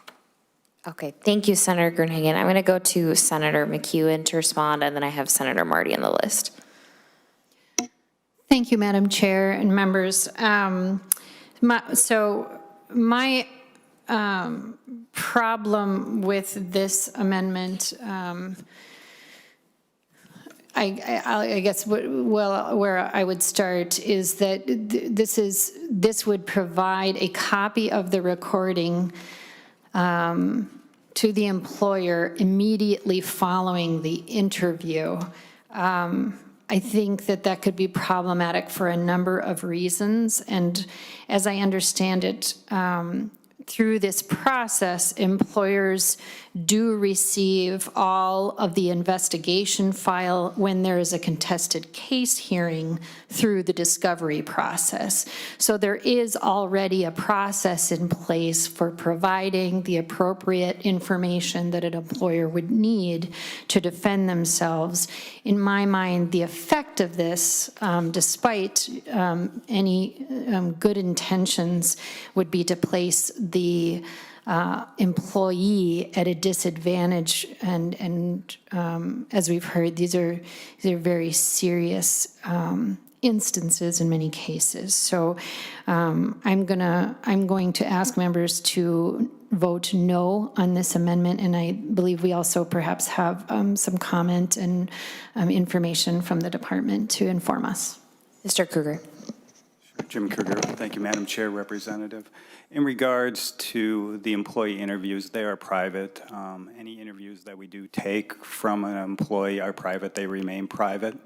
S8: Okay, thank you, Senator Gruenhagen. I'm going to go to Senator McEwen to respond, and then I have Senator Marty on the list.
S1: Thank you, Madam Chair and members. My problem with this amendment, I guess, where I would start is that this would provide a copy of the recording to the employer immediately following the interview. I think that could be problematic for a number of reasons, and as I understand it, through this process, employers do receive all of the investigation file when there is a contested case hearing through the discovery process. So there is already a process in place for providing the appropriate information that an employer would need to defend themselves. In my mind, the effect of this, despite any good intentions, would be to place the employee at a disadvantage, and as we've heard, these are very serious instances in many cases. So I'm going to ask members to vote no on this amendment, and I believe we also perhaps have some comment and information from the department to inform us.
S8: Mr. Kruger.
S17: Jim Kruger. Thank you, Madam Chair, Representative. In regards to the employee interviews, they are private. Any interviews that we do take from an employee are private. They remain private.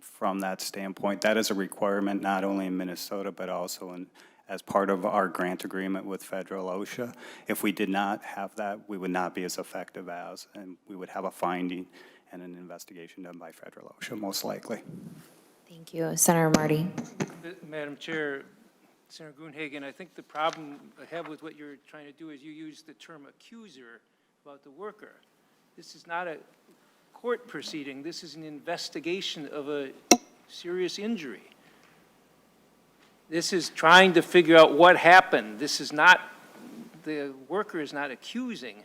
S17: From that standpoint, that is a requirement not only in Minnesota, but also as part of our grant agreement with federal OSHA. If we did not have that, we would not be as effective as, and we would have a finding and an investigation done by federal OSHA, most likely.
S8: Thank you. Senator Marty.
S5: Madam Chair, Senator Gruenhagen, I think the problem I have with what you're trying to do is you use the term accuser about the worker. This is not a court proceeding. This is an investigation of a serious injury. This is trying to figure out what happened. This is not, the worker is not accusing.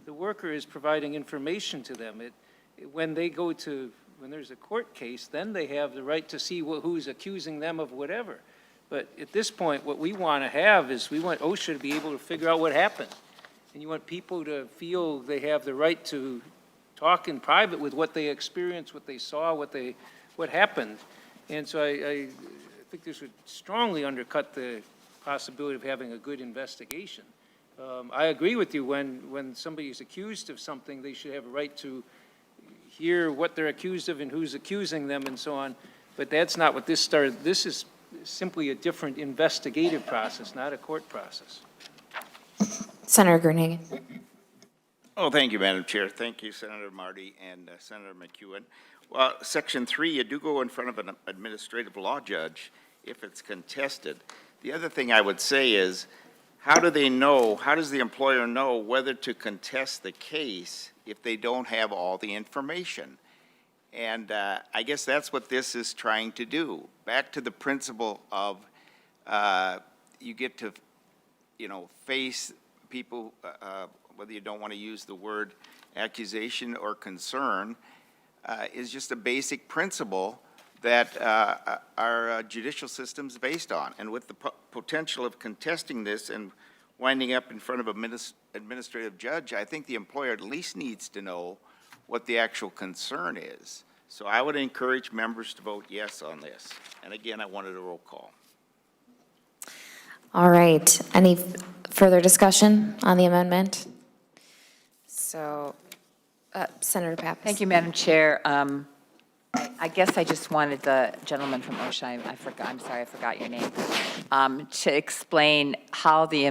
S5: The worker is providing information to them. When there's a court case, then they have the right to see who's accusing them of whatever. But at this point, what we want to have is we want OSHA to be able to figure out what happened. And you want people to feel they have the right to talk in private with what they experienced, what they saw, what happened. And so I think this would strongly undercut the possibility of having a good investigation. I agree with you, when somebody is accused of something, they should have a right to hear what they're accused of and who's accusing them and so on. But that's not what this started. This is simply a different investigative process, not a court process.
S8: Senator Gruenhagen.
S16: Oh, thank you, Madam Chair. Thank you, Senator Marty and Senator McEwen. Well, Section 3, you do go in front of an administrative law judge if it's contested. The other thing I would say is, how does the employer know whether to contest the case if they don't have all the information? And I guess that's what this is trying to do. Back to the principle of you get to, face people, whether you don't want to use the word accusation or concern, is just a basic principle that our judicial system is based on. And with the potential of contesting this and winding up in front of an administrative judge, I think the employer at least needs to know what the actual concern is. So I would encourage members to vote yes on this. And again, I wanted a roll call.
S8: All right. Any further discussion on the amendment? So, Senator Pappas.
S7: Thank you, Madam Chair. I guess I just wanted the gentleman from OSHA, I'm sorry, I forgot your name, to explain how the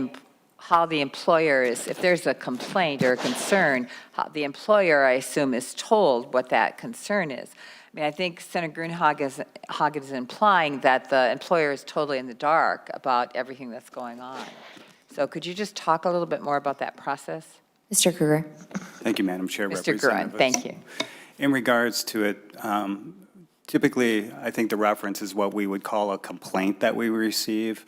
S7: employer is, if there's a complaint or a concern, how the employer, I assume, is told what that concern is. I mean, I think Senator Grunhagen is implying that the employer is totally in the dark about everything that's going on. So could you just talk a little bit more about that process?
S8: Mr. Kruger.
S17: Thank you, Madam Chair.
S7: Mr. Gruen, thank you.
S17: In regards to it, typically, I think the reference is what we would call a complaint that we receive.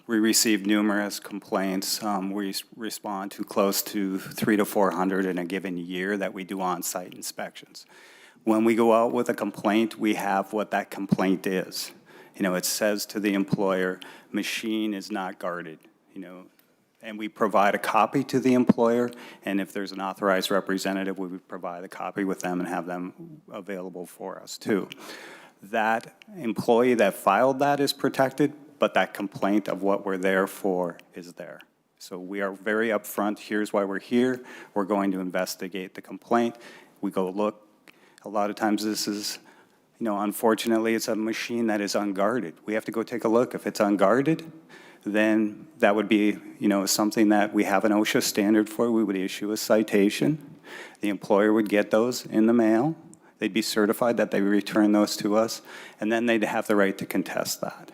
S17: We receive numerous complaints. We respond to close to 300 to 400 in a given year that we do on-site inspections. When we go out with a complaint, we have what that complaint is. You know, it says to the employer, machine is not guarded, you know, and we provide a copy to the employer, and if there's an authorized representative, we would provide a copy with them and have them available for us too. That employee that filed that is protected, but that complaint of what we're there for is there. So we are very upfront, here's why we're here, we're going to investigate the complaint, we go look. A lot of times this is, you know, unfortunately it's a machine that is unguarded. We have to go take a look. If it's unguarded, then that would be, you know, something that we have an OSHA standard for. We would issue a citation. The employer would get those in the mail. They'd be certified that they return those to us, and then they'd have the right to contest that.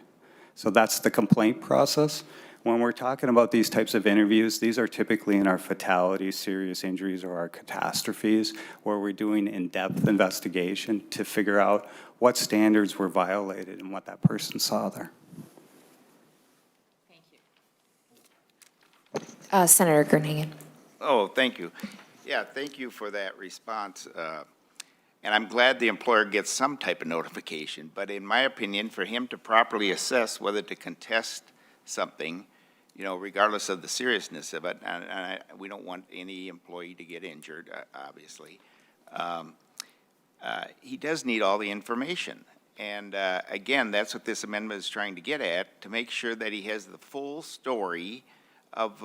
S17: So that's the complaint process. When we're talking about these types of interviews, these are typically in our fatalities, serious injuries, or our catastrophes, where we're doing in-depth investigation to figure out what standards were violated and what that person saw there.
S8: Senator Grunhagen.
S16: Oh, thank you. Yeah, thank you for that response. And I'm glad the employer gets some type of notification. But in my opinion, for him to properly assess whether to contest something, you know, regardless of the seriousness of it, and we don't want any employee to get injured, obviously, he does need all the information. And again, that's what this amendment is trying to get at, to make sure that he has the full story of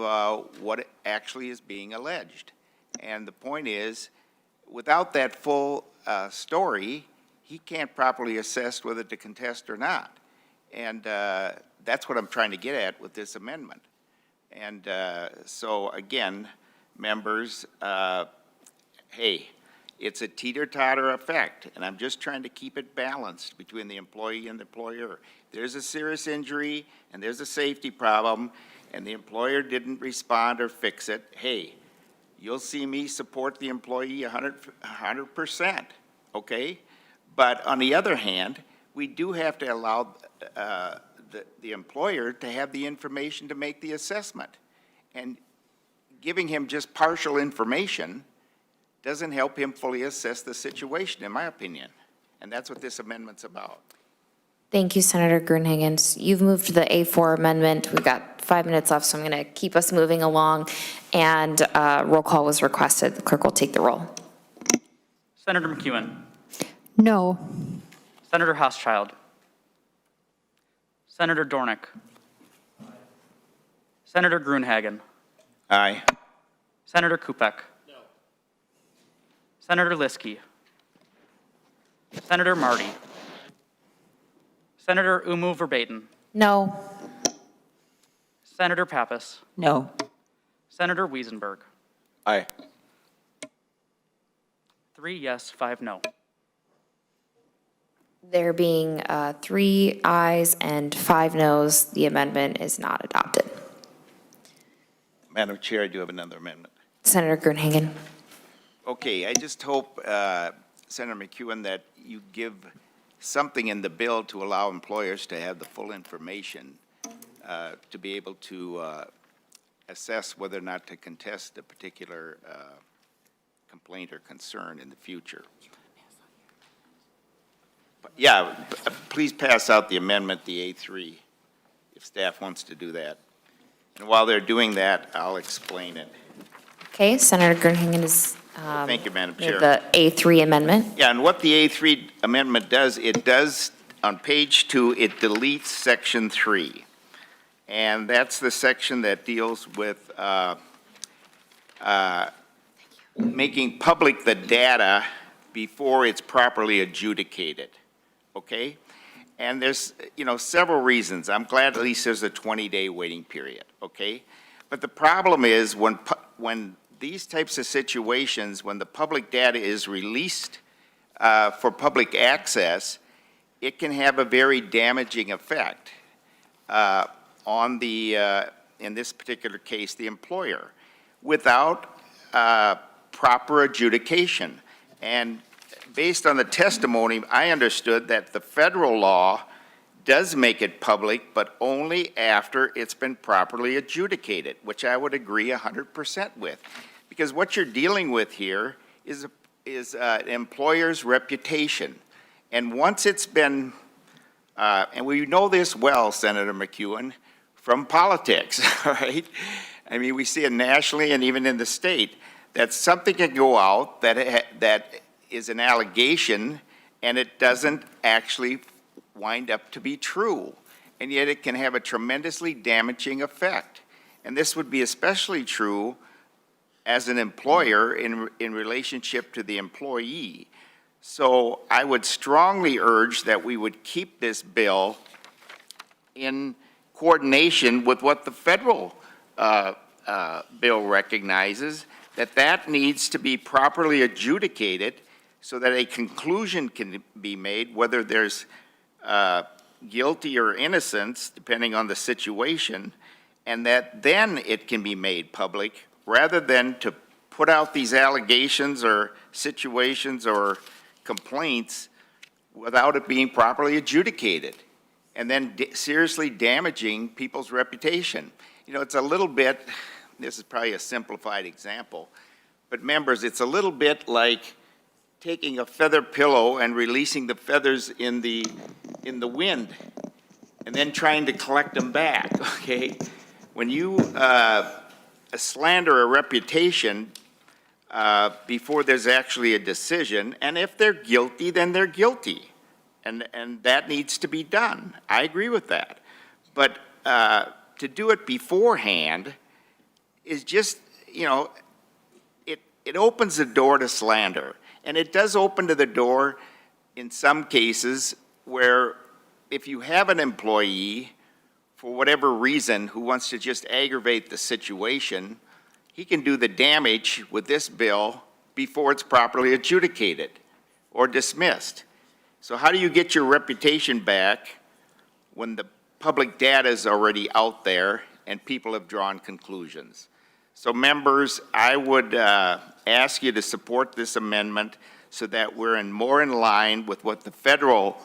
S16: what actually is being alleged. And the point is, without that full story, he can't properly assess whether to contest or not. And that's what I'm trying to get at with this amendment. And so again, members, hey, it's a teeter-totter effect, and I'm just trying to keep it balanced between the employee and the employer. There's a serious injury and there's a safety problem, and the employer didn't respond or fix it. Hey, you'll see me support the employee 100%, okay? But on the other hand, we do have to allow the employer to have the information to make the assessment. And giving him just partial information doesn't help him fully assess the situation, in my opinion. And that's what this amendment's about.
S8: Thank you, Senator Grunhagen. You've moved to the A4 amendment. We've got 5 minutes left, so I'm going to keep us moving along. And roll call was requested. The clerk will take the roll.
S21: Senator McEwen.
S1: No.
S21: Senator Hauschild. Senator Dornick. Senator Grunhagen.
S16: Aye.
S21: Senator Kupek. No. Senator Liskey. Senator Marty. Senator Umu Verbatim.
S8: No.
S21: Senator Pappas.
S7: No.
S21: Senator Wiesenberg.
S16: Aye.
S21: 3 yes, 5 no.
S8: There being 3 ayes and 5 noes, the amendment is not adopted.
S16: Madam Chair, I do have another amendment.
S8: Senator Grunhagen.
S16: Okay, I just hope, Senator McEwen, that you give something in the bill to allow employers to have the full information to be able to assess whether or not to contest a particular complaint or concern in the future. Yeah, please pass out the amendment, the A3, if staff wants to do that. And while they're doing that, I'll explain it.
S8: Okay, Senator Gruenhagen is
S16: Thank you, Madam
S8: made
S16: Chair.
S8: the A3 amendment.
S16: Yeah, and what the A3 amendment does, it does, on page 2, it deletes section 3. And that's the section that deals with making public the data before it's properly adjudicated, okay? And there's, several reasons. I'm glad at least there's a 20-day waiting period, okay? But the problem is when these types of situations, when the public data is released for public access, it can have a very damaging effect on the, in this particular case, the employer, without proper adjudication. And based on the testimony, I understood that the federal law does make it public, but only after it's been properly adjudicated, which I would agree 100% with. Because what you're dealing with here is an employer's reputation. And once it's been, and we know this well, Senator McEwen, from politics, all right? I mean, we see it nationally and even in the state, that something can go out that is an allegation and it doesn't actually wind up to be true. And yet it can have a tremendously damaging effect. And this would be especially true as an employer in relationship to the employee. So I would strongly urge that we would keep this bill in coordination with what the federal bill recognizes, that needs to be properly adjudicated so that a conclusion can be made, whether there's guilty or innocence, depending on the situation, and that then it can be made public, rather than to put out these allegations or situations or complaints without it being properly adjudicated, and then seriously damaging people's reputation. It's a little bit, this is probably a simplified example, but members, it's a little bit like taking a feather pillow and releasing the feathers in the wind and then trying to collect them back, okay? When you slander a reputation before there's actually a decision, and if they're guilty, then they're guilty. And that needs to be done. I agree with that. But to do it beforehand is just, it opens the door to slander. And it does open to the door in some cases where if you have an employee, for whatever reason, who wants to just aggravate the situation, he can do the damage with this bill before it's properly adjudicated or dismissed. So how do you get your reputation back when the public data is already out there and people have drawn conclusions? So members, I would ask you to support this amendment so that we're more in line with what the federal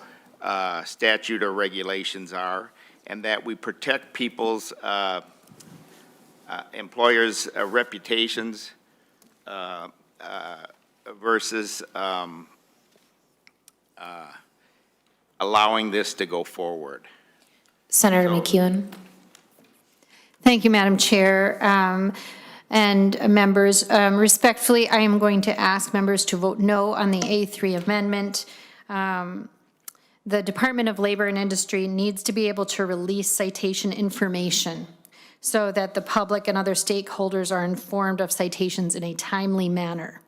S16: statute or regulations are, and that we protect people's employers' reputations versus allowing this to go forward.
S8: Senator McEwen.
S1: Thank you, Madam Chair. And members, respectfully, I am going to ask members to vote no on the A3 amendment. The Department of Labor and Industry needs to be able to release citation information so that the public and other stakeholders are informed of citations in a timely manner.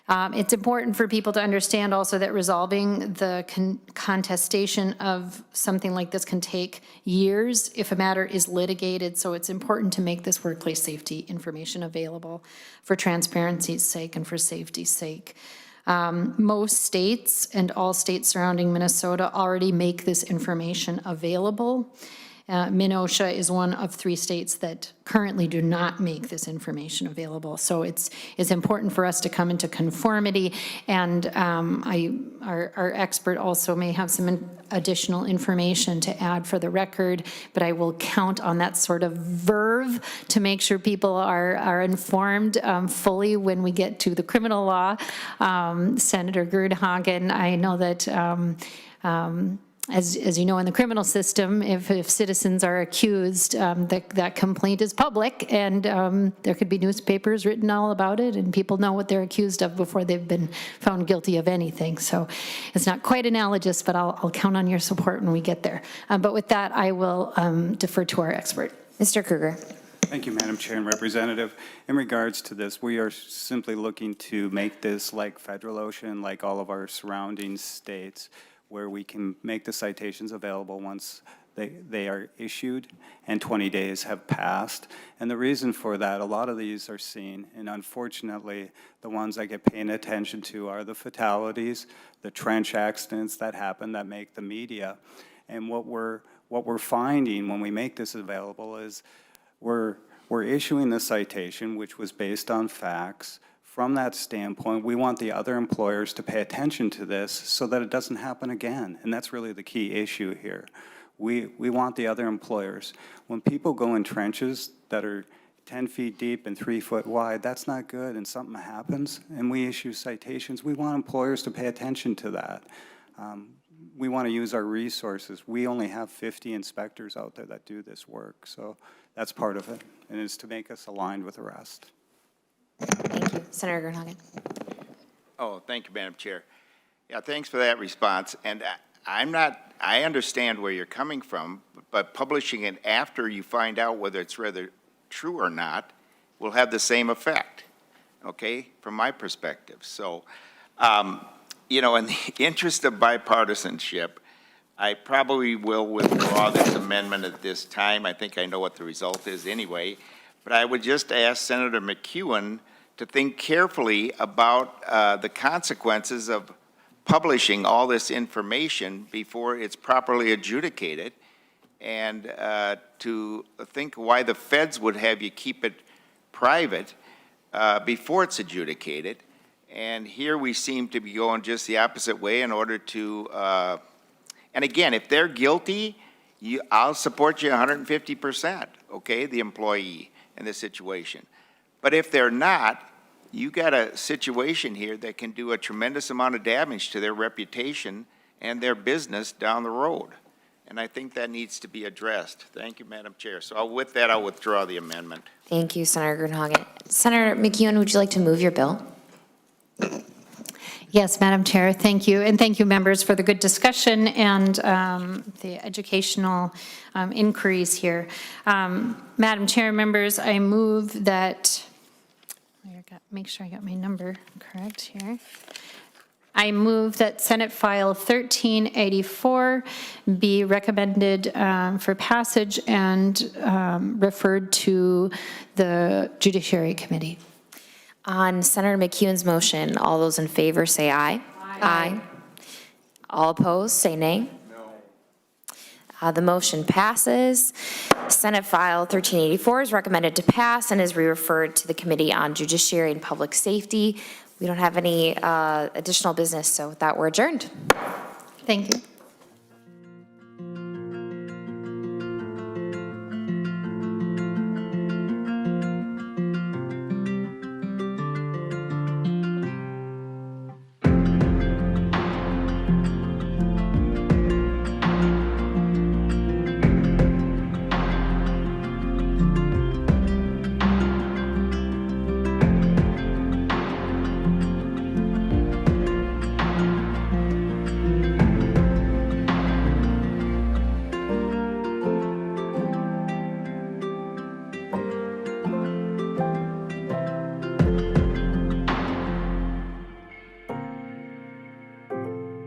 S1: It's important for people to understand also that resolving the contestation of something like this can take years if a matter is litigated, so it's important to make this workplace safety information available for transparency's sake and for safety's sake. Most states and all states surrounding Minnesota already make this information available. Minnesota is one of 3 states that currently do not make this information available. So it's important for us to come into conformity, and our expert also may have some additional information to add for the record, but I will count on that sort of verve to make sure people are informed fully when we get to the criminal law. Senator Gruenhagen, I know that As you know, in the criminal system, if citizens are accused, that complaint is public, and there could be newspapers written all about it, and people know what they're accused of before they've been found guilty of anything. So it's not quite analogous, but I'll count on your support when we get there. But with that, I will defer to our expert.
S8: Mr. Kruger.
S17: Thank you, Madam Chair and Representative. In regards to this, we are simply looking to make this like Federal Ocean, like all of our surrounding states, where we can make the citations available once they are issued and 20 days have passed. And the reason for that, a lot of these are seen, and unfortunately, the ones I get paying attention to are the fatalities, the trench accidents that happen that make the media. And what we're finding when we make this available is we're issuing the citation, which was based on facts. From that standpoint, we want the other employers to pay attention to this so that it doesn't happen again. And that's really the key issue here. We want the other employers. When people go in trenches that are 10 feet deep and 3 foot wide, that's not good, and something happens, and we issue citations, we want employers to pay attention to that. We want to use our resources. We only have 50 inspectors out there that do this work, so that's part of it, and it's to make us aligned with the rest.
S8: Thank you. Senator Grunhagen.
S16: Oh, thank you, Madam Chair. Yeah, thanks for that response. And I understand where you're coming from, but publishing it after you find out whether it's rather true or not will have the same effect, okay, from my perspective. So, you know, in the interest of bipartisanship, I probably will withdraw this amendment at this time. I think I know what the result is anyway. But I would just ask Senator McEwen to think carefully about the consequences of publishing all this information before it's properly adjudicated, and to think why the feds would have you keep it private before it's adjudicated. And here we seem to be going just the opposite way in order to, and again, if they're guilty, I'll support you 150%, okay, the employee in this situation. But if they're not, you got a situation here that can do a tremendous amount of damage to their reputation and their business down the road. And I think that needs to be addressed. Thank you, Madam Chair. So with that, I'll withdraw the amendment.
S8: Thank you, Senator Grunhagen. Senator McEwen, would you like to move your bill?
S1: Yes, Madam Chair, thank you. And thank you, members, for the good discussion and the educational inquiries here. Madam Chair, members, I move that, make sure I got my number correct here. I move that Senate File 1384 be recommended for passage and referred to the Judiciary Committee.
S8: On Senator McEwen's motion, all those in favor say aye. Aye. All opposed, say nay. No. The motion passes. Senate File 1384 is recommended to pass and is re-referred to the Committee on Judiciary and Public Safety. We don't have any additional business, so with that, we're adjourned.
S1: Thank you.